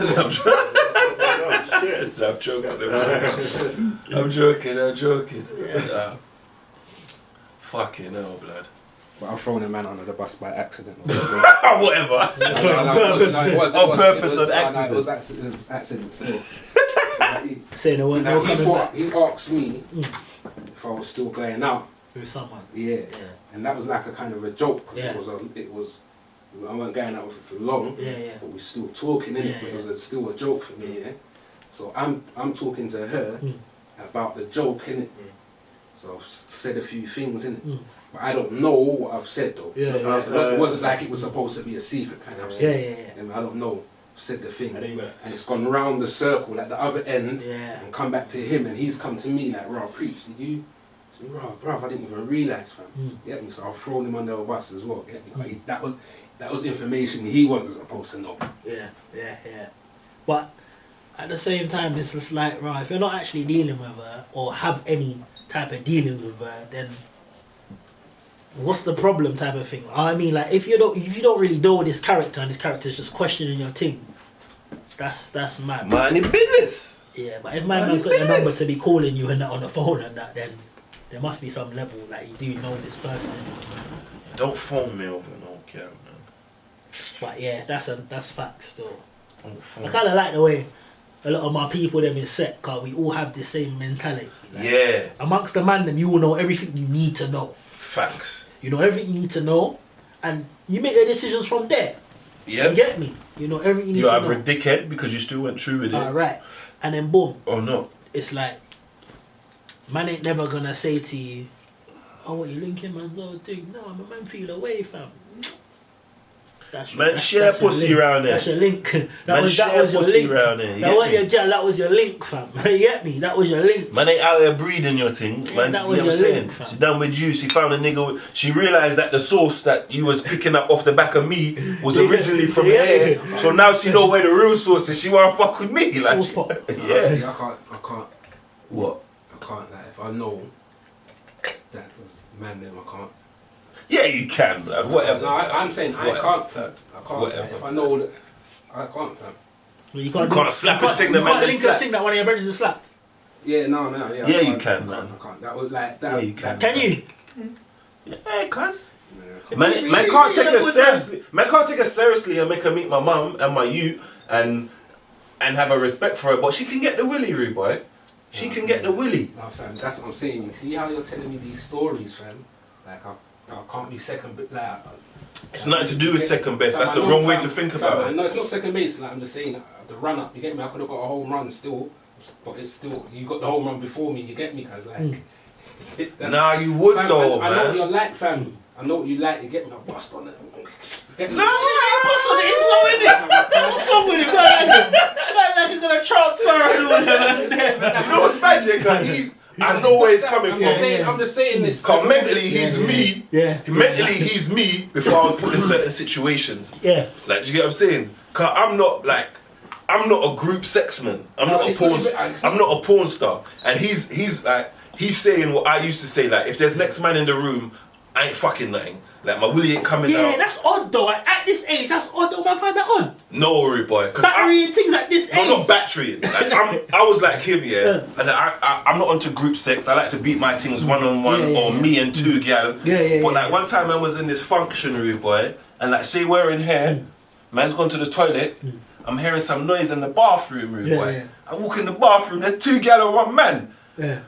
I'm joking. Fucking hell, blood. But I've thrown a man under the bus by accident. Whatever. On purpose, on accident. It was accident. So, Saying there weren't no coming back he asked me if I was still going out. with someone. Yeah. And that was like a kind of a joke because it was I wasn't going out with it for long. Yeah. But we're still talking in it because it's still a joke for me. Yeah. So I'm talking to her about the joke in it. So I've said a few things in it. But I don't know what I've said though. It wasn't like it was supposed to be a secret kind of thing. And I don't know. Said the thing. And it's gone round the circle at the other end and come back to him and he's come to me like, "Raw, preach, did you?" I said, "Raw, bruv, I didn't even realise, fam." Get me? So I've thrown him under a bus as well. Get me? But that was information he wasn't supposed to know. Yeah. But at the same time, it's just like, right, if you're not actually dealing with her or have any type of dealings with her, then what's the problem type of thing? I mean, like, if you don't really know this character and this character's just questioning your thing, that's mad. Money business. Yeah, but if my man's got your number to be calling you and that on the phone and that, then there must be some level that you do know this person. Don't phone me over no care, man. But yeah, that's facts still. I kind of like the way a lot of my people them is set, cause we all have the same mentality. Like, amongst the man them, you will know everything you need to know. Facts. You know everything you need to know, and you make your decisions from there. Yeah. You get me? You know everything you need to know. You're either a dickhead because you still went through with it. Alright. And then boom. Or not. It's like, man ain't never gonna say to you, "Oh, what you linking man's old thing?" No, my man feel away, fam. Share pussy around there. That's your link. That was share your pussy link. around there. That wasn't your Gyal, that was your link, fam. You get me? That was your link. Man ain't out here breeding your thing. Man, that you was know what I'm your saying? link, fam. She done with you. She found a nigga. She realised that the sauce that you was picking up off the back of me was originally from here. So now she know where the real sauce is. She wanna fuck with me. Like, Sauce pop. yeah. See, I can't. What? I can't. Like, if I know that man, then I can't. Yeah, you can, man. Whatever. No, I'm saying I can't, fam. I can't. Whatever. Like, if I know that, I can't, fam. Well, you can't slap a thing that man You can't then link a slapped. thing that one of your brothers has slapped. Yeah, no, Yeah, I you can't, can, man. I can't. That was like that. Yeah, you can. Can you? Yeah, cuz. Yeah, Man can't take Really? her seriously. Man can't take her seriously and make her meet my mum and my youth and have a respect for her. But she can get the willy, rude boy. She can get the willy. No, fam. That's what I'm saying. You see how you're telling me these stories, fam? Like I can't be second, but like. It's nothing to do with second best. Fam, That's I the know, wrong way fam, to think fam, about it. No, it's not second base. Like I'm just saying, the run up. You get me? I could have got a home run still, but it's still you got the home run before me. You get me? Cause like. Nah, you would Fam, though, I know man. what you're like, fam. I know what you like. You get me? I bust on it. Get me? Bust on it, it's low in it. What's wrong with him? Like he's gonna transfer and all that. You know what's magic? Like, I know where he's coming from. I'm just saying this. Cause mentally he's me. Yeah. Mentally he's me before I was put in certain situations. Yeah. Like, do you get what I'm saying? Cause I'm not like, I'm not a group sex man. I'm No, not a it's porn. not even- it's I'm not a porn star. And he's like he's saying what I used to say. Like if there's next man in the room, I ain't fucking nothing. Like my willy ain't coming Yeah, out. that's odd though. At this age, that's odd though. Man, find that odd. No worry, boy. Battery and things at this No, age. not battery. Like, I was like him, yeah. And I'm not onto group sex. I like to beat my things one on one or me and two gal. Yeah. But like one time I was in this functionary, boy, and like say we're in here, man's gone to the toilet. I'm hearing some noise in the bathroom, boy. Yeah. I walk in the bathroom. There's two gal and one man. Yeah.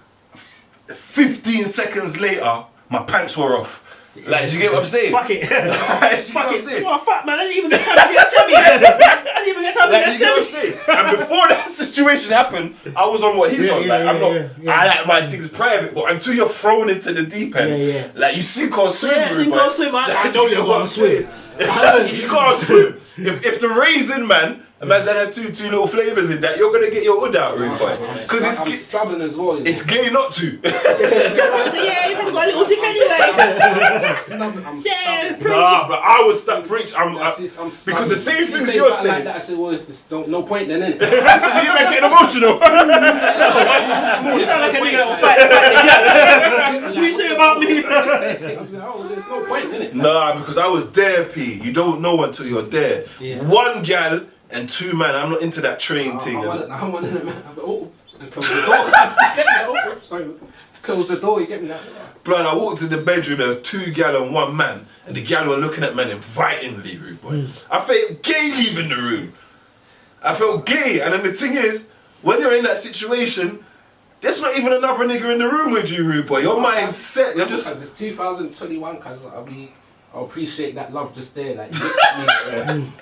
15 seconds later, my pants were off. Like, do you get what I'm saying? Fuck it. You get what Fuck I'm it. saying? Oh, fuck, man. I didn't even get time to get semi. I didn't even get time to Like, get you get what I'm semi. saying? And before that situation happened, I was on what he's on. Like, I'm not. I like my things private, but until you're thrown into the deep end, like you sink or swim. Yeah, sink or swim. I know you're going to swim. You gotta swim. If the raisin man, a man's had two little flavours in that, you're gonna get your hood out, rude boy. Because I'm stubborn as well. it's gay not to. I say, yeah, you probably got a little dick anyway. stubborn. I'm Yeah, stubborn. pretty. Nah, but I was stuck preach. I'm stubborn. because the same She things says you're something saying. like that, I say, well, it's no point then, innit? See, you make it emotional. You sound like a nigga that will fight the girl. What you say about me? I'm like, oh, there's no point, innit? Nah, because I was there, P. You don't know until you're there. Yeah. One gal and two man. I'm not into that train thing. I'm one in the man. Oh, and close the door. Oh, sorry. Close the door, you get me that? Blood, I walked in the bedroom, there was two gal and one man, and the gal were looking at man invitingly, rude boy. I felt gay leaving the room. I felt gay, and then the thing is, when you're in that situation, there's not even another nigga in the room with you, rude boy. Your mind's set, you're just... It's 2021, cause I'll appreciate that love just there. Like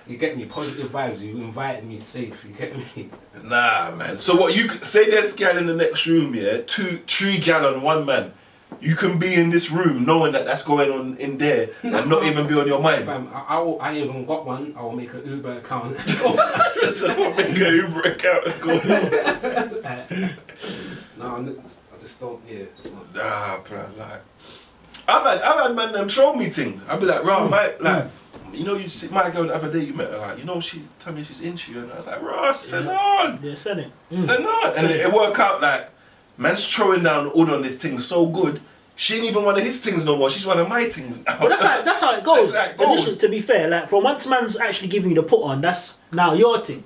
you get me positive vibes. You invited me safe. You get me. Nah, man. So what you say? There's gal in the next room, yeah. Three gal and one man. You can be in this room knowing that that's going on in there and not even be on your mind. Fam, I ain't even got one. I will make an Uber account. So I'll make a Uber account and go. No, I just don't. Yeah. It's not. Nah, bro. Like, I've had man them troll me things. I'll be like, right, mate, like, you know, you see my girl the other day you met her, like, you know, she told me she's into you, and I was like, Ross, send on, Yeah, send it. send on, and it worked out like, man's throwing down order on this thing so good. She ain't even one of his things no more. She's one of my things now. But that's how it goes. That's how it goes. Initially, to be fair, like from once man's actually giving you the put on, that's now your thing.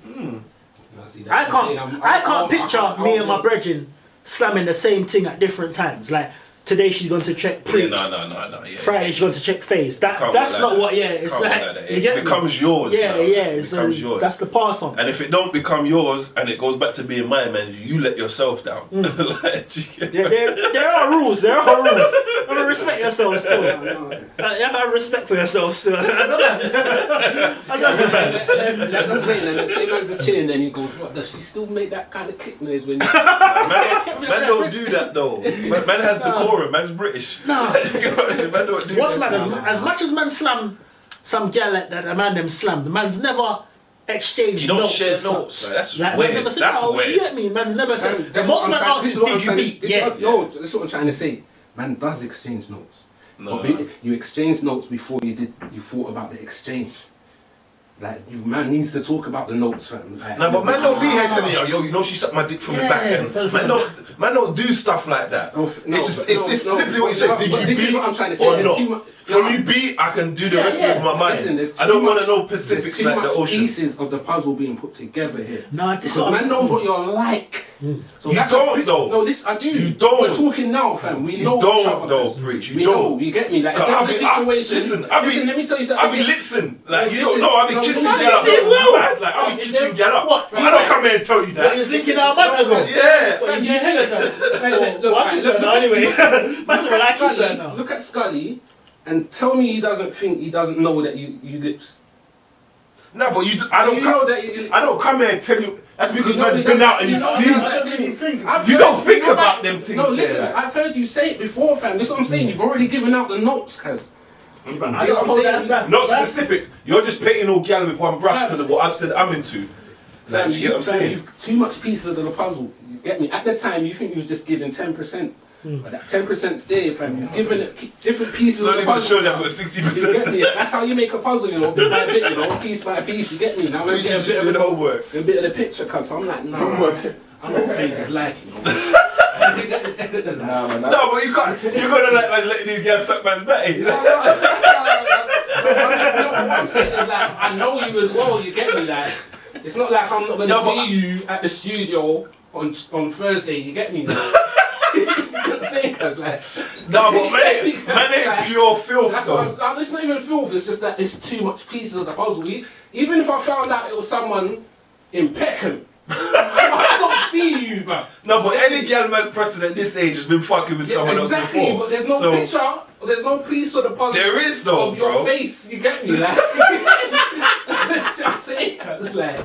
No, see, I that's what I'm can't. saying. I can't picture me and my bread. brethren slamming the same thing at different times. Like today, she's going to check Yeah, preach. no. Yeah, Friday, she's going to check phase. That's Can't not work like what. that. Yeah, it's Can't work like like that. you It get me? becomes yours. Yeah, now. yeah. It So becomes yours. that's the pass on. And if it don't become yours and it goes back to being mine, man, you let yourself down. Like, There are rules. There are rules. You have to respect yourself still. You have to have respect for yourself still. That's a man. That's a man. Like I'm saying, and same as just chilling, then he goes, what, does she still make that kind of click noise when you... man don't do that though. Man has decorum. Man's British. No. Man don't do What's that. man? As much as man slam some gal that a man them slam, the man's never exchanged You don't notes. share as such. notes. Like, that's Like, man weird. never said, That's oh, weird. you get me? Man's never said. That's Most what man I'm trying- asks this is, is what did I'm you trying to- beat? this is Yeah. what- No, this is what I'm trying to say. Man does exchange notes. No. But you exchange notes before you thought about the exchange. Like, man needs to talk about the notes, fam. Like, No, but man don't be here telling you, yo, you know she sucked my dick from the back end. Man don't do stuff like that. No, It's simply what you said. Did you this is beat what I'm trying to say. or There's not? too much. From you beat, I can do the rest of my mind. Listen, there's I too don't want much- to know Pacifics There's too like the much ocean. pieces of the puzzle being put together here. No, this Because man knows what you're like. So You that's don't, though. No, this I do. You don't. We're talking now, fam. We You know don't, each other. though, cuz. Breach. You we don't. know. You get me? Like, if I'll there's a be- situation. listen, let me tell you something. I be lipsing. Like, you Listen, don't know, I be no, kissing no, Gyal up. listen as well. Like, I be If kissing there- Gyal up. What? I don't come here and tell you He that. was licking our month ago. Yeah. Fam, you're hella done. Well, I'm concerned now anyway. That's what I concerned now. Look at Scully and tell me he doesn't know that you lips. No, but I You know that you I don't come here and tell you. That's because You know man's he been doesn't- out and you you know see. he doesn't think. I've You heard- don't think know about that- them things No, listen, there, like. I've heard you say it before, fam. This is what I'm saying. You've already given out the notes, cuz. I don't hold that. Not specifics. You're just painting all Gyal with one brush because of what I've said I'm into. Like, you get what I'm saying? You've too much pieces of the puzzle. You get me? At the time, you think you was just giving 10%. But that 10%'s there, fam. You've given it different pieces So of the they can puzzle. show them got 60%. You get me? That's how you make a puzzle, you know, bit by bit, you know, piece by piece. You get me? Now let's We get just a bit do of the homework. a bit of the picture, cause I'm like, nah, I know what things is like, you know. Nah, man. No, but you can't. You're gonna like us letting these guys suck man's batty. No, what I'm saying is like, I know you as well. You get me? Like, it's not like I'm not gonna see you at the studio on Thursday. You get me? You know what I'm saying? Cause like, No, but man ain't pure filth. that's though. what it's not even filth. It's just that it's too much pieces of the puzzle. Even if I found out it was someone in Peckham, I don't see you, bro. No, but any gal man's person at this age has been fucking with someone exactly, else before. but there's no picture, there's no piece of the puzzle. There is though, of your bro. face. You get me, like. You know what I'm saying? It's like,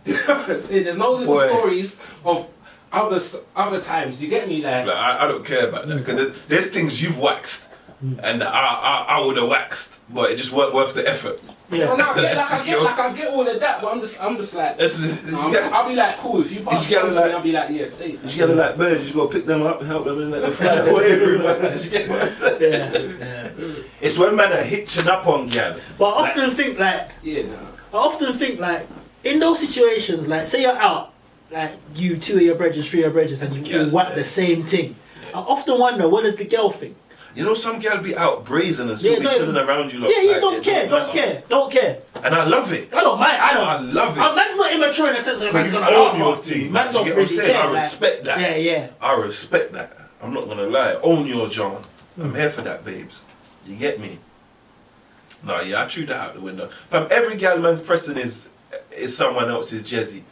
there's no little Boy. stories of other times. You get me, like. Like, I don't care about that because there's things you've waxed and I would have waxed, but it just weren't worth the effort. Well, no, Just I get all of that, but I'm just like. I'll be like, cool. If you pass you it on to gotta me, I'll be like, yeah, safe. You gotta like birds, you gotta pick them up and help them and let them fly away. You get what I'm saying? It's when men are hitching up on gal. But I often think like, Yeah, no. I often think like, in those situations, like say you're out, like you, 2 of your brethren, 3 of your brethren, and you all Yes, whack yeah. the same thing. I often wonder, what does the girl think? You know, some gal be out brazen and still Yeah, be no, chilling around you. Like, Yeah, like, don't it care, don't matter. care, don't care. And I love it. I don't mind, I love it. Man's not immature in the sense that man's Because you gonna own laugh your after you. thing. Man Do don't you get what I'm really saying? care. I respect that. Yeah, yeah. I respect that. I'm not gonna lie. Own your John. I'm here for that, babes. You get me? No, yeah, I threw that out the window. Fam, every gal man's pressing is someone else's jezzy.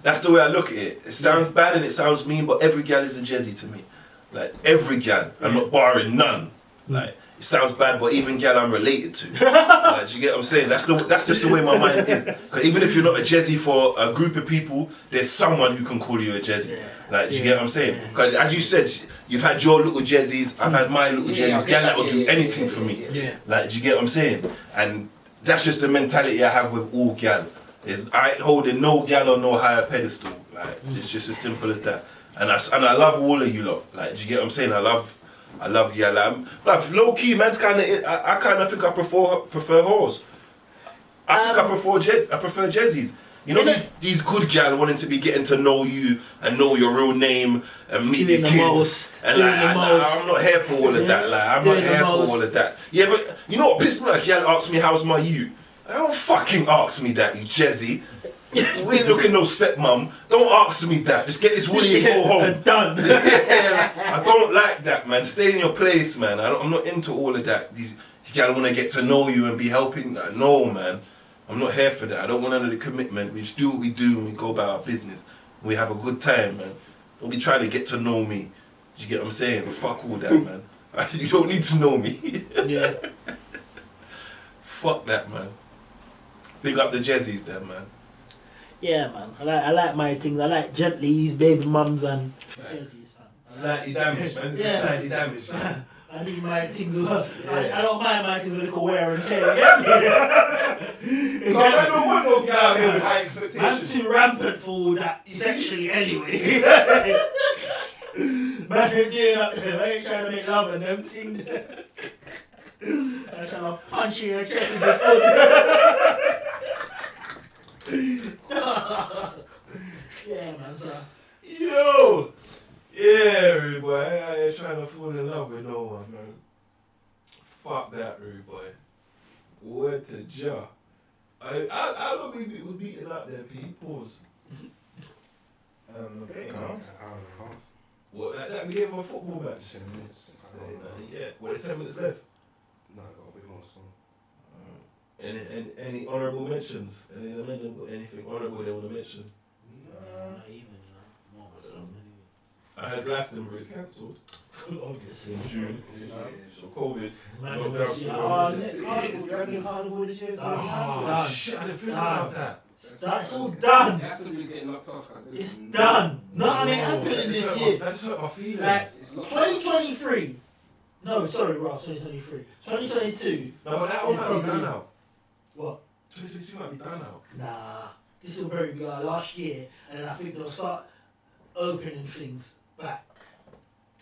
That's the way I look at it. It sounds bad and it sounds mean, but every gal is a jezzy to me. Like every gal. I'm not barring none. Like it sounds bad, but even gal I'm related to. Like, do you get what I'm saying? That's just the way my mind is. 'Cause even if you're not a jezzy for a group of people, there's someone who can call you a jezzy. Like, do you get what I'm saying? Because as you said, you've had your little jezzies, I've had my little jezzies. Gal that will do anything for me. Yeah. Like, do you get what I'm saying? And that's just the mentality I have with all gal. Is I ain't holding no gal on no higher pedestal. Like, it's just as simple as that. And I love all of you lot. Like, do you get what I'm saying? I love gal. But low key, man's kind of. I kind of think I prefer whores. I think I prefer jezzies. You know, these good gal wanting to be getting to know you and know your real name and meet your Doing the kids. most, And doing like, the most. I'm not here for all of that. Like, I'm Doing not the here for most. all of that. Yeah, but you know what pissed me off? Gal asked me how's my you. Don't fucking ask me that, you jezzy. We ain't looking no stepmom. Don't ask me that. Just get this woolly and go home. Done. Yeah, I don't like that, man. Stay in your place, man. I'm not into all of that. These gal want to get to know you and be helping. No, man. I'm not here for that. I don't want none of the commitment. We just do what we do and we go about our business. We have a good time, man. Don't be trying to get to know me. You get what I'm saying? Fuck all that, man. You don't need to know me. Yeah. Fuck that, man. Big up the jezzies there, man. Yeah, man. I like my things. I like gentlies, baby mums, and jerseys, man. Slightly damaged, man. Yeah. Slightly damaged. I need my things. I don't mind my things a little wear and tear. You No, I get me? don't want no guy here with high expectations. Man's too rampant for all that sexually anyway. Man ain't getting up there. I ain't trying to make love and them things. I'm trying to punch you in your chest with this hood. Yeah, man, so. Yo! Yeah, rude boy. I ain't trying to fall in love with no one, man. Fuck that, rude boy. Word to Jah. I look we be beating up their peoples. Okay, I no. don't know. What, like that? We gave them a football match. 10 minutes. Yeah. What, there's 10 minutes left? No, I got a bit more still. Any honourable mentions? Any amendment got anything honourable they want to mention? Not even, more myself anyway. I heard Glastonbury is cancelled Obviously. in June. So COVID. Man, Lockdown. next carnival, you reckon carnival this year's gonna be cancelled? Oh, shit, I didn't think about that. That's all done. Glastonbury's getting knocked off. It's done. Nothing happening this year. That just hurt my feelings. Like, It's not 2023. No, sorry, Ross, 2023. 2022. No, but that one might be done now. What? 2022 might be done now. Nah. This will probably be our last year, and then I think they'll start opening things back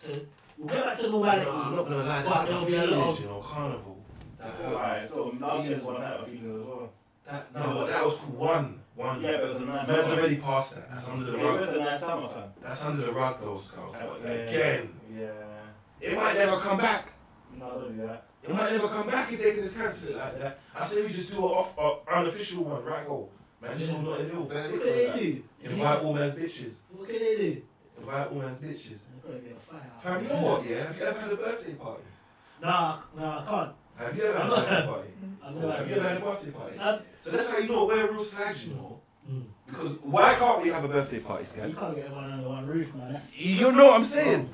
to we'll get back to normality. No, I'm not gonna lie, But there'll be a lot of... you know, carnival. Alright, so last year's one had a feeling as well. No, but that was cool. One. Yeah, but it was a nice Man's summer. already past that. That's under the It rug. was a nice summer, fam. That's under the rug, though, Scout. Yeah. Again, Yeah. it might never come back. No, don't do that. It might never come back if they can just cancel it like that. I say we just do an unofficial one, right? Go. Man, just all not a little bad. What can they do? Invite all man's bitches. What can they do? Invite all man's bitches. They're gonna get a fire. Fam, you know what, yeah? Have you ever had a birthday party? Nah, I can't. Have you ever had a birthday party? I've never Have you ever had a birthday party? Um, So that's how you know we're real slags, you know? Mm. Because why can't we have a birthday party, You Scan? can't get everyone under one roof, man. That's... You know what I'm saying?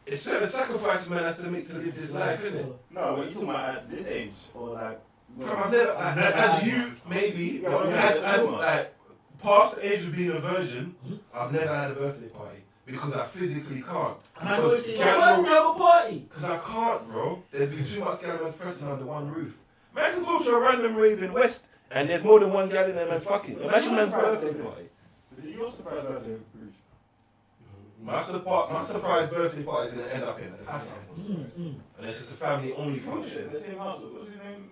It's certain sacrifices man has to make to live this life, innit? No, when you talking about at this age, or like... Fam, I've never, as a youth, maybe, Yeah, but yeah, as yeah. like, past the age of being a virgin, I've never had a birthday party. Because I physically can't. And I always say, Can't why go- don't you have a party? Because I can't, bro. There's been too much gal man's pressing under one roof. Man can go to a random rave in West and there's more than one gal in there man's fucking. Imagine man's birthday party. You're surprised about the Bruges. My surprise birthday party is going to end up in a passive. And it's just a family only function. The same house. What's his name?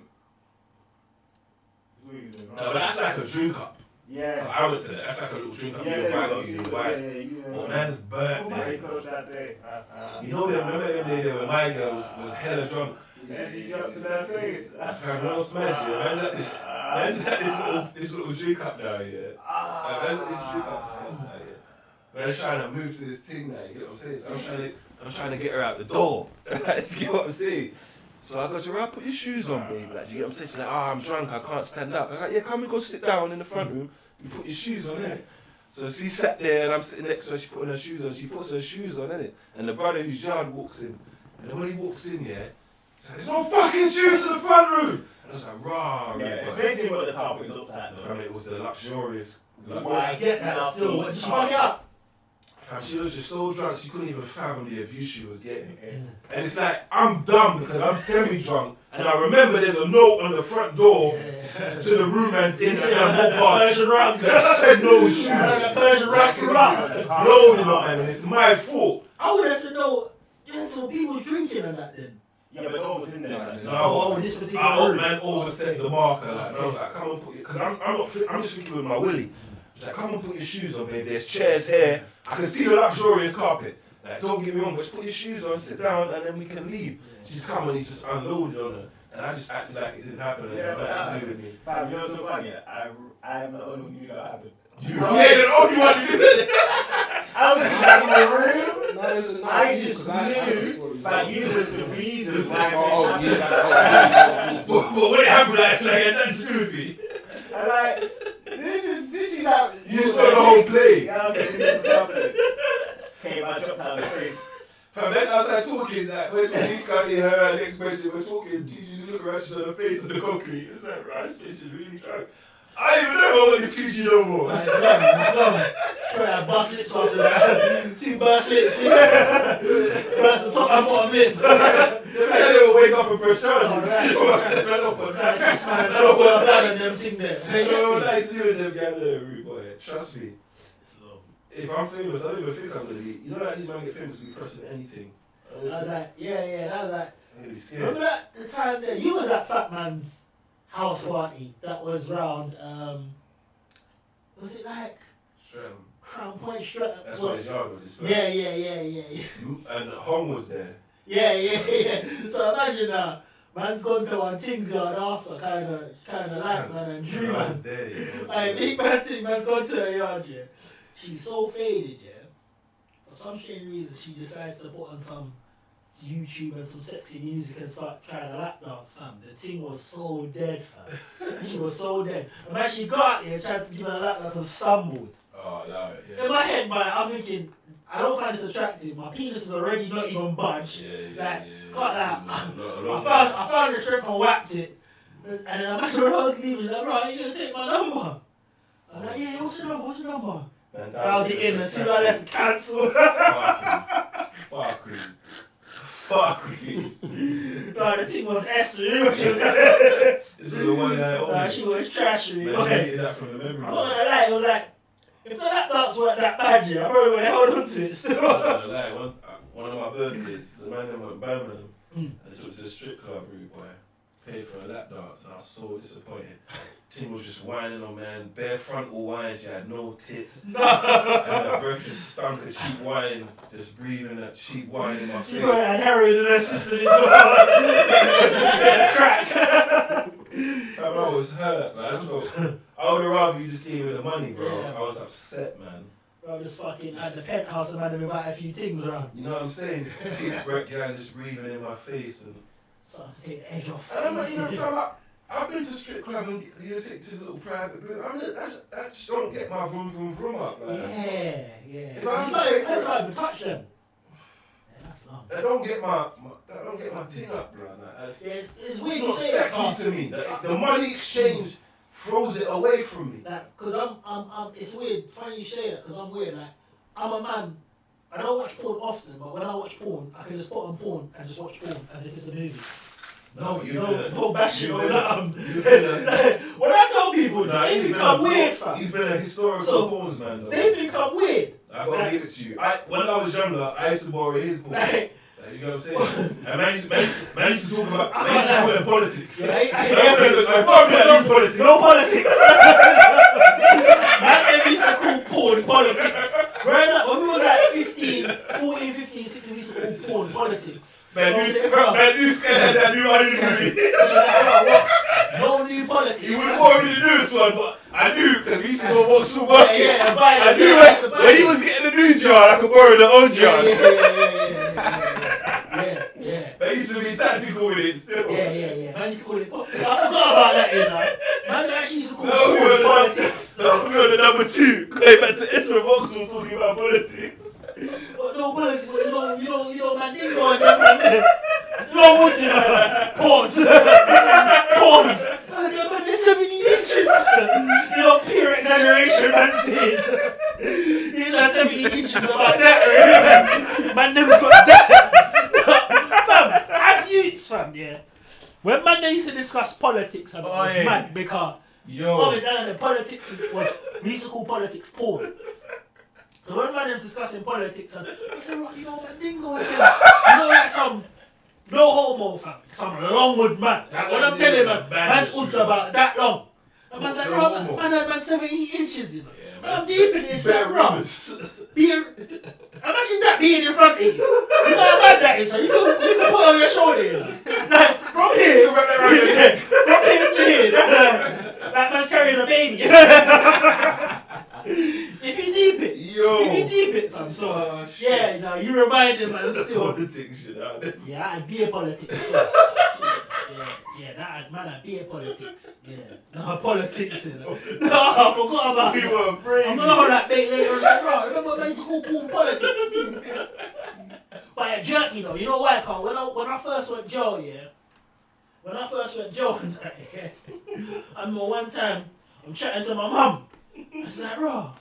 No, but that's like a drink up. Yeah. I went to that. That's like a little drink up. You invite you, invite. But man's birthday. You know them, remember them day there when my girl was hella drunk? Yeah, he got to their face. Fam, no smash, yeah. Man's at this little drink up now, yeah. Man's at this drink up stuff now, yeah. Man's trying to move to this thing now, you get what I'm saying? So I'm trying to get her out the door. You get what I'm saying? So I go to her, put your shoes on, babe. Like, you get what I'm saying? She's like, I'm drunk, I can't stand up. I go, yeah, come and go sit down in the front room. You put your shoes on, innit? So she sat there and I'm sitting next to her, she putting her shoes on. She puts her shoes on, innit? And the brother who's Gyal walks in. And then when he walks in, yeah, he's like, there's no fucking shoes in the front room. And I was like, rah, Yeah, especially what the carpet looks like. Fam, it was a luxurious. Well, I get that still. What did she fuck up? Fam, she was just so drunk, she couldn't even fathom the abuse she was getting. And it's like, I'm dumb because I'm semi-drunk. And I remember there's a note on the front door to the roommates in and I walk past. Persian rug. That said no shoes. Persian rug for us. Loading up, man, and it's my fault. I would have said no. Yeah, so people drinking and that then. Yeah, but no one was in there. No, Oh, this particular I room. man overstepped the marker. Like, I was like, come and put your, because I'm just thinking with my willy. She's like, come and put your shoes on, baby. There's chairs here. I can see the luxurious carpet. Like, don't get me wrong, but just put your shoes on, sit down, and then we can leave. She's come and he's just unloaded on her. And I just acted like it didn't happen. And Yeah, it had nothing to do with me. Fam, you know what's so funny? I am the only one who knew that happened. Yeah, the only one who did it. I was in the room. No, there's a I just knew that you was the reason why Oh, this happened. yeah. But when it happened, like, it's like, it had nothing to do with me. And like, this is like... You saw the whole play. Yeah, okay, this is happening. Came out, dropped out of the face. Fam, that's outside talking, like, we're talking, Scotty, her, and next person, we're talking, did you look around, she's on her face in the concrete. It's like, right, this bitch is really drunk. I don't even know what this coochie no more. Bust lips after that. 2 burst lips in. Burst the top and bottom lip. The man never wake up and press charges. You know what I'm saying? No, nice to do with them guys there, rude boy. Trust me. If I'm famous, I don't even think I'm gonna be. You know that these men get famous to be pressing anything. I was like, yeah, that was like. I'm gonna be scared. Remember that the time there? You was at Fat Man's house party that was round. Was it like Crown Point Street? That's what his yard was. Yeah. And Hong was there. Yeah. So imagine man's gone to one thing's yard after, kind of like man and dream man. Was there, yeah. Like big man thing, man's gone to her yard, yeah. She's so faded, yeah. For some strange reason, she decides to put on some YouTube and some sexy music and start trying to lap dance, fam. The thing was so dead, fam. She was so dead. And when she got here, tried to give her a lap dance and stumbled. Oh, no, yeah. In my head, I'm thinking, I don't find this attractive. My penis is already not even budged. Cut that. I found the strip and whacked it. And then I imagine when I was leaving, she's like, right, you're gonna take my number? I'm like, yeah, what's your number? Dialed it in, and as soon as I left, cancel. Fuck. No, the thing was S, This is the one that she was trashy. Man, I'm I hated that from the memory. not gonna lie, it was like, if the lap dance weren't that bad, yeah, I probably would have held on to it still. I'm not gonna lie, one of my birthdays, the man that went Birmingham, and I took to the strip club, rude boy. Paid for a lap dance, and I was so disappointed. Tim was just whining on, man, bare frontal wine, she had no tits. And her breath just stunk of cheap wine, just breathing that cheap wine in my face. You had heroin in her system as well. Crack. I was hurt, man. I would have rather you just gave me the money, bro. Yeah. I was upset, man. Bro, just fucking at the penthouse and man, have invited a few things around. You know what I'm saying? Teeth break down, just breathing in my face. And Starting to take the edge off. I'm like, you know, fam, I've been to strip club and take to the little private booth. I just don't get my vroom up. Like, Yeah. If You I can't even touch them. Yeah, that's long. I don't get my thing up, bro. Like, It's weird it's you not say that. sexy to me. The money exchange throws it away from me. Like, cause I'm, it's weird. Funny you say that, cause I'm weird. Like, I'm a man. I don't watch porn often, but when I watch porn, I can just put on porn and just watch porn as if it's a movie. No bashing on that. When I tell people, they think I'm weird, fam. He's been a historical porn man. Though. They think I'm weird. I gotta give it to you. When I was younger, I used to borrow his porn. You know what I'm saying? And man used to talk about politics. Yeah, politics. No politics. Man, they used to call porn politics. Right now, when we was like 14, 15, 16, we used to call porn politics. Man, you scared that new movie. No new politics. You wouldn't want me to do this one, but I knew because we used to go Vauxhall Market. Yeah, I knew when he was getting the new jar, I could borrow the old jar. Yeah. But he used to be tactical with it still. Yeah. Man used to call it politics. I forgot about that, you know. Man actually used to call it politics. We were the number 2. Going back to Edward Vauxhall talking about politics. No politics, you know, man, they go on there, man. No, would you, man? Pause. Man, they're 70 inches. You know, pure exaggeration, man's saying. These are 70 inches about that, right? Man, never got that. Fam, as youths, fam, yeah. When man, they used to discuss politics, and it was mad because obviously, as I said, politics was, we used to call politics porn. So when man is discussing politics, and I said, right, you know, man, dingo, you know, like some no homo, fam, some longwood man. What I'm telling you, man's hoods about that long. And man's like, right, man, 70 inches, you know. I'm deep in it, like, bro. Imagine that being in front of you. You know how bad that is, so you can put it on your shoulder, you know. Like, from here, to here, that man's carrying a baby. If you deep it, fam. So, yeah, no, you remind him, man, still. Politics, you know. Yeah, I'd be a politics. I'd be a politics. Yeah. No, politics, you know. No, I forgot about it. were crazy. I'm gonna hold that bait later on. Like, bro, remember when I used to call porn politics? But it jerked me though. You know why, Carl? When I first went Gyal, yeah. I remember one time, I'm chatting to my mum. I was like, bro,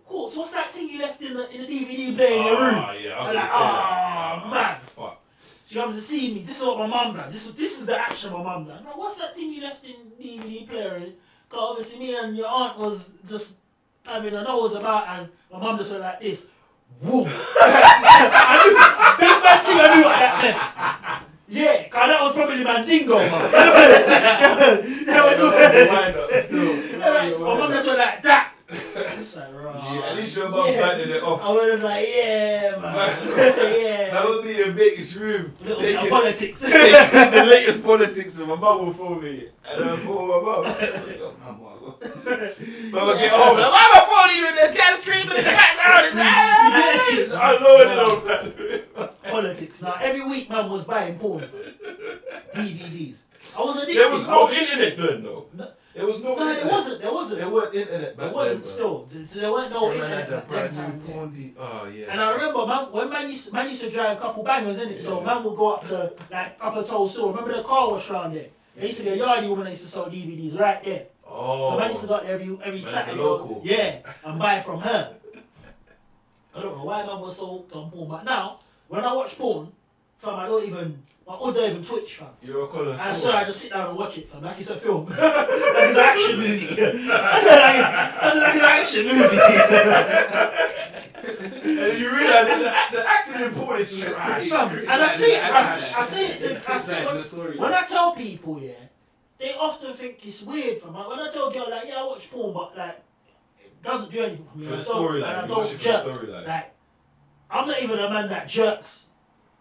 cool, so what's that thing you left in the DVD player in your room? Yeah, I was like, gonna say that. man. Fuck. She comes to see me. This is what my mum done. This is the action my mum done. Bro, what's that thing you left in DVD player? Because obviously me and your aunt was just having a nose about, and my mum just went like this. Whoa. Big bad thing I knew what that meant. Yeah, because that was probably Mandingo, man. My mum just went like that. Just like, right. Yeah, at least your mum batted it off. I was like, yeah, man. Yeah. That would be your biggest room. Taking politics. Taking the latest politics of my mum will phone me. And then phone my mum. Mum will get home. Like, why am I phoning you in this? Can't scream in the background. It's unloaded on that. Politics. Now, every week, man was buying porn. DVDs. I was addicted. There was no internet then, though. There was no internet. There wasn't. There weren't internet back There wasn't then, still. So there weren't no man internet. had the at brand that time, new porn deal. Oh, yeah. And I remember, man, when man used to drive a couple bangers, innit? So man would go up to Upper Toll Store. Remember the car wash around there? There used to be a yardie woman that used to sell DVDs right there. Oh. So man used to go out there every Saturday. local. Yeah, and buy from her. I don't know why man was so hooked on porn, but now when I watch porn, fam, my hood don't even twitch, fam. You're a connoisseur. And so I just sit down and watch it, fam, like it's a film. Like it's an action movie. Like it's an action movie. then you realise that the acting in porn is trash. And I say it, when I tell people, yeah, they often think it's weird, fam. Like, when I tell a girl, like, yeah, I watch porn, but like, it doesn't do anything for me. For the storyline, I you watch don't it for jerk. the storyline. Like, I'm not even a man that jerks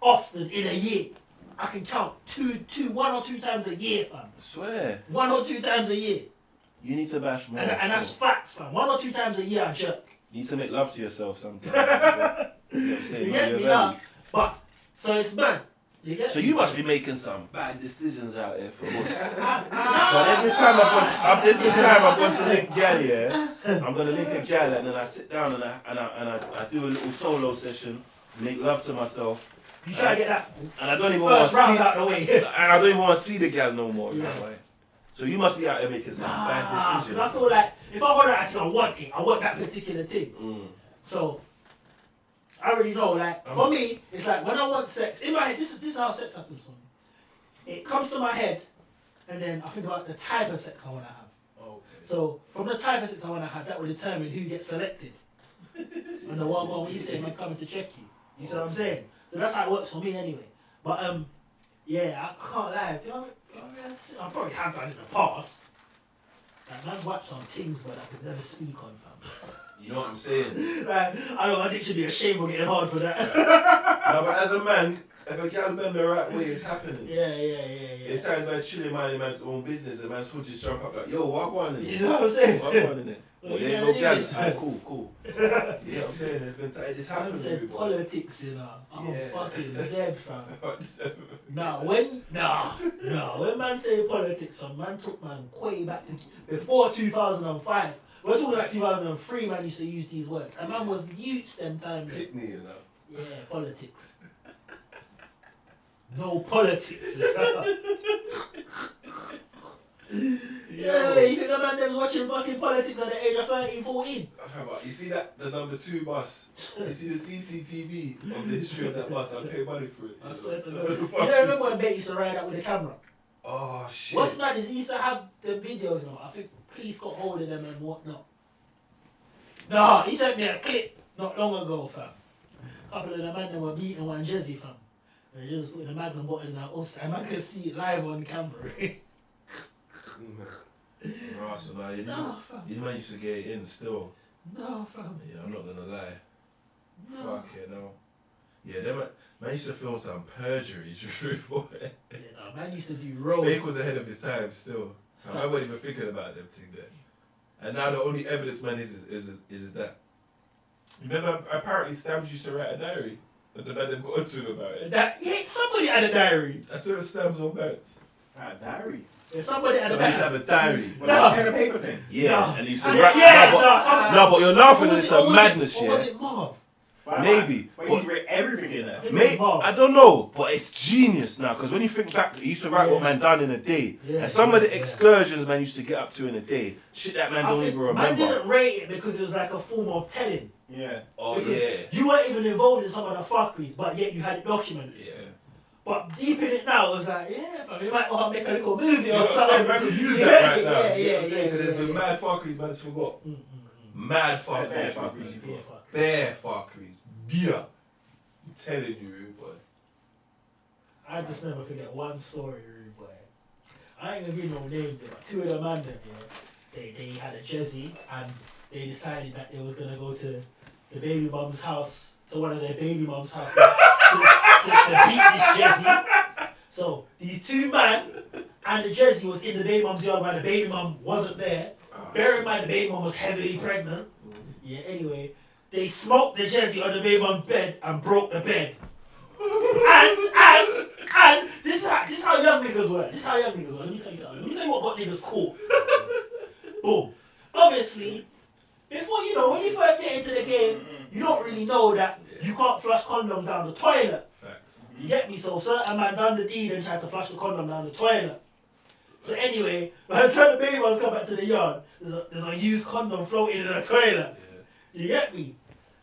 often in a year. I can count 1 or 2 times a year, fam. I swear. 1 or 2 times a year. You need to bash more. And that's facts, fam. 1 or 2 times a year I jerk. You need to make love to yourself sometimes. You know what I'm saying? You Know get your me value. now? But, so it's man. You get So me? you must be making some bad decisions out here for us. But every time I've gone to link Gyal, yeah, I'm gonna link a Gyal and then I sit down and I do a little solo session, make love to myself. You try to get that And I don't even want first to round see, out the way. and I don't even want to see the Gyal no more. You Yeah. know, like. So you must be out here making some bad Because decisions. I feel like if I want that, I want it. I want that particular thing. Mm. So I already know. Like for me, it's like when I want sex in my head. This is how sex happens for me. It comes to my head, and then I think about the type of sex I want to have. Okay. So from the type of sex I want to have, that will determine who gets selected. And the one when you say I'm coming to check you. You see what I'm saying? So that's how it works for me anyway. But yeah, I can't lie. I probably have done in the past. Like, I've watched some things, but I could never speak on, fam. You know what I'm saying? Like, I know my dick should be ashamed for getting hard for that. No, but as a man, if a Gyal bend the right way, it's happening. Yeah. It's times man chilling minding man's own business and man's hood just jump up like, yo, what going in You it? know what I'm saying? What going in it? Well, Well, you there ain't gotta no do Gyal. this. Alright, cool. You know what I'm saying? It's I happening. said everybody. politics, you know. I'm Yeah. fucking dead, fam. When man say politics, man took man way back to before 2005. We're talking like 2003, man used to use these words. And man was youths them time. Hit me, you know. Yeah, politics. No politics. Yeah, you think the man them was watching fucking politics at the age of 13, 14? You see that the number 2 bus? You see the CCTV of the history of that bus? I pay money for it. I swear to So God. the You fuck don't is- remember when Bait used to ride out with the camera? Oh shit. What's mad is he used to have the videos, you know. I think police got hold of them and whatnot. Nah, he sent me a clip not long ago, fam. A couple of the man that were beating one Jezzy, fam. And they just putting a magnum bottle in our us, and I can see it live on camera. So now No, fam. these man used to get it in still. No, fam. Yeah, I'm not gonna lie. No. Fuck it, no. Yeah, them man used to film some perjury, true boy. Yeah, no, man used to do road. Bake was ahead of his time still. So I wasn't even thinking about them thing there. And now the only evidence man is that. You remember apparently Stamps used to write a diary? And then they've got onto him about it. Yeah, somebody had a diary. I saw the Stamps on bands. A diary. Yeah, somebody had a They used to diary. have a diary. Well, No. that pen and paper thing. Yeah, No. and he used to Yeah, write. yeah, no, but you're laughing Or at was it's it- or a was it- madness, Or was yeah. it Marv? Maybe. But But- he's read everything in there. think Mate, it's Marv. I don't know, but it's genius now. Because when you think back, he used to write what man done in a day, Yeah, and some of the yeah. excursions man used to get up to in a day, shit that man I don't think even man remember. didn't rate it because it was like a form of telling. Yeah. Oh Because yeah, You weren't even involved in some of the fuckeries, but yet you had it documented. yeah. But deep in it now, it was like, yeah, fam, you might want to make a little movie You or know what I'm saying? something. Man could use Yeah, that right now. yeah, You know what I'm yeah, saying? 'Cause there's been yeah. mad fuckeries man's forgot. Mm. Mad fuckeries. Bare man. fuckeries you Yeah, forgot. fuck. Bare fuckeries. Beer. I'm telling you, rude boy. I just never forget one story, rude boy. I ain't gonna give no names, but 2 of the man them, yeah, they had a Jezzy and they decided that they was gonna go to the baby mum's house, to one of their baby mum's house to beat this Jezzy. So these 2 men and the Jezzy was in the baby mum's yard while the baby mum wasn't there. Bear in mind the baby mum was heavily pregnant. Yeah, anyway, they smoked the Jezzy on the baby mum's bed and broke the bed. And this is how young niggas were. Let me tell you something. Let me tell you what got niggas caught. Boom. Obviously, before when you first get into the game, you don't really know that you can't flush condoms down the toilet. Facts. You get me? So certain man done the deed and tried to flush the condom down the toilet. So anyway, by the time the baby ones come back to the yard, there's a used condom floating in the toilet. Yeah. You get me?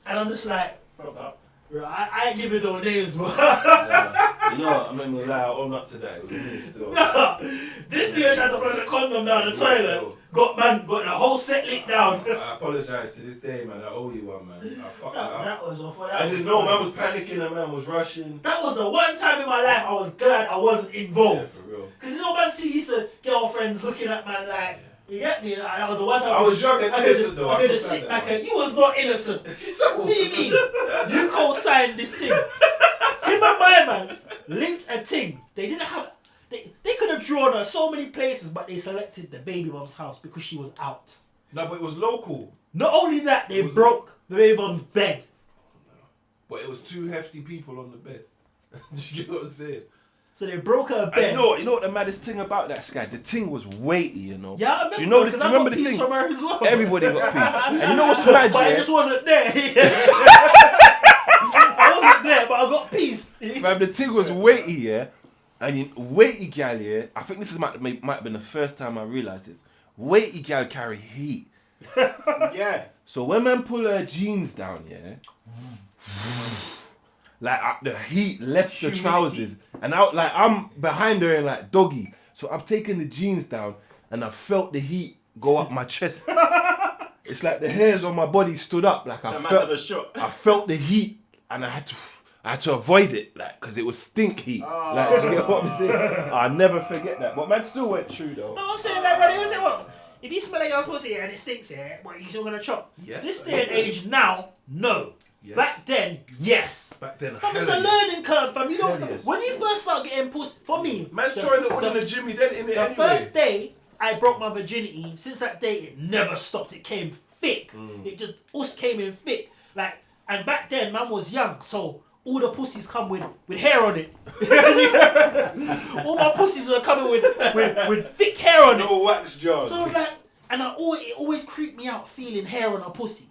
And I'm just like, Fuck up. Right, I ain't giving no names, bro. You know, I'm not gonna lie, I'm up to that. It was me still. This nigga tried to put the condom down the toilet. Got the whole set licked down. I apologise to this day, man. I owe you one, man. I fucked that up. That was off. I didn't know, man was panicking and man was rushing. That was the one time in my life I was glad I wasn't involved. Yeah, for real. Because you know, man, see, used to girlfriends looking at man like, you get me? Like, that was the one time I was young and innocent though. I could just sit back and you was not innocent. What do you mean? You co-signed this thing. Him and my man linked a thing. They didn't have. They could have drawn her so many places, but they selected the baby mom's house because she was out. No, but it was local. Not only that, they broke the baby mom's bed. But it was 2 hefty people on the bed. You know what I'm saying? So they broke her And bed. you know what the maddest thing about that, Sky? The thing was weighty, you know. Yeah, I remember. Do you know because do you I remember got the peace thing? from her as well. Everybody got peace. And you know what's mad, But I yeah? just wasn't there. I wasn't there, but I got peace. Fam, the thing was weighty, yeah? And weighty gal, yeah? I think this might have been the first time I realised this. Weighty gal carry heat. Yeah. So when man pull her jeans down, yeah? Like the heat left the trousers. And I'm behind her and like doggy. So I've taken the jeans down and I felt the heat go up my chest. It's like the hairs on my body stood up. Like I felt the heat and I had to avoid it, like, because it was stink heat. Like, do you get what I'm saying? I'll never forget that. But man still went true though. No, I'm saying that, brother. You say what? If you smell a girl's pussy and it stinks here, what, you still gonna chop? Yes. This day and age now, no. Yes. Back then, yes. Back then, Fam, it's a hell yes. learning curve, fam. You know, Hell yes. when you first start getting pussy, for me, Man's trying to order the Jimmy then in it the anyway. first day I broke my virginity, since that day it never stopped. It came thick. It just came in thick. Like, and back then man was young, so all the pussies come with hair on it. All my pussies are coming with thick hair on it. No wax jars. So I was like, and it always creeped me out feeling hair on a pussy.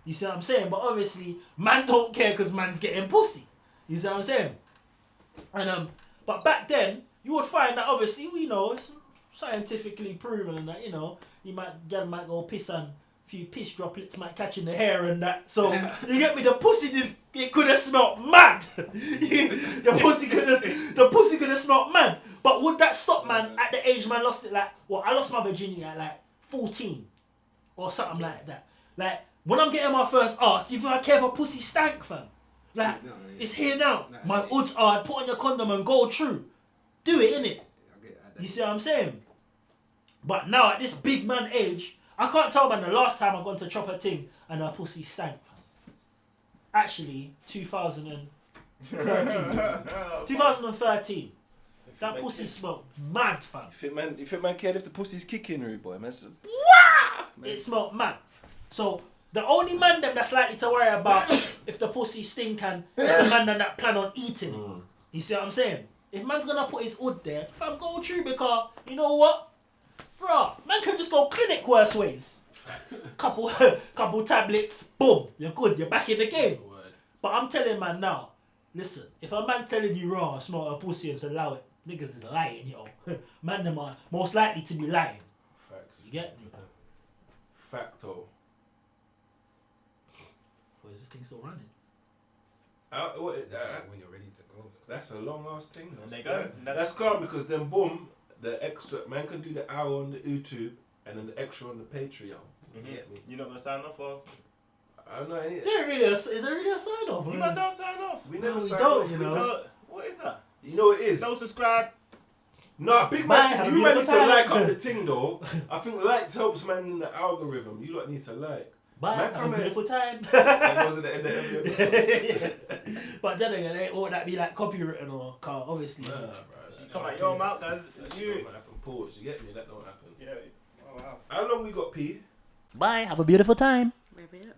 You see what I'm saying? But obviously, man don't care because man's getting pussy. You see what I'm saying? And but back then, you would find that obviously, you know, it's scientifically proven and that, you know, girl might go piss and a few piss droplets might catch in the hair and that. So you get me? The pussy it could have smelled mad. the pussy could have smelled mad. But would that stop man at the age man lost it? Like, well, I lost my virginity at like 14 or something like that. Like, when I'm getting my first arse, do you think I care if a pussy stank, fam? Like, it's here now. My odds are put on your condom and go through. Do it, innit? You see what I'm saying? But now at this big man age, I can't tell man the last time I gone to chop a thing and her pussy stank. Actually, 2013. 2013. That pussy smelled mad, fam. You think man cared if the pussy's kicking, rude boy? Man said, It smelled mad. So the only man them that's likely to worry about if the pussy stink and the man that plan on eating it. You see what I'm saying? If man's gonna put his hood there, fam, go through because you know what? Bruh, man can just go clinic worse ways. couple tablets, boom, you're good, you're back in the game. But I'm telling man now, listen, if a man telling you raw, smell a pussy and allow it, niggas is lying, yo. Man them are most likely to be lying. facts. You get me? Facto. Well, is this thing still running? When you're ready to go. That's a long ass thing. And they go. That's calm because then boom, the extra man can do the hour on the YouTube and then the extra on the Patreon. You get me? You're not gonna sign off or? I don't know any. Is there really a sign off? You man don't sign off. We never we sign don't, off, you we know. just- What is that? You know what it is. Don't subscribe. No, big Man, man, have you you man ever need to tried? like up the thing though. I think likes helps man in the algorithm. You lot need to like. Bye, Man, have come a here. beautiful time. That goes at the end of every episode. But then again, won't that be like copywritten or car? Obviously. Nah, bro. Come on, yo, Mount, guys. That You. don't happen. Pause. You get me? That don't happen. Yeah. Oh wow. How long we got, P? Bye, have a beautiful time. Maybe it.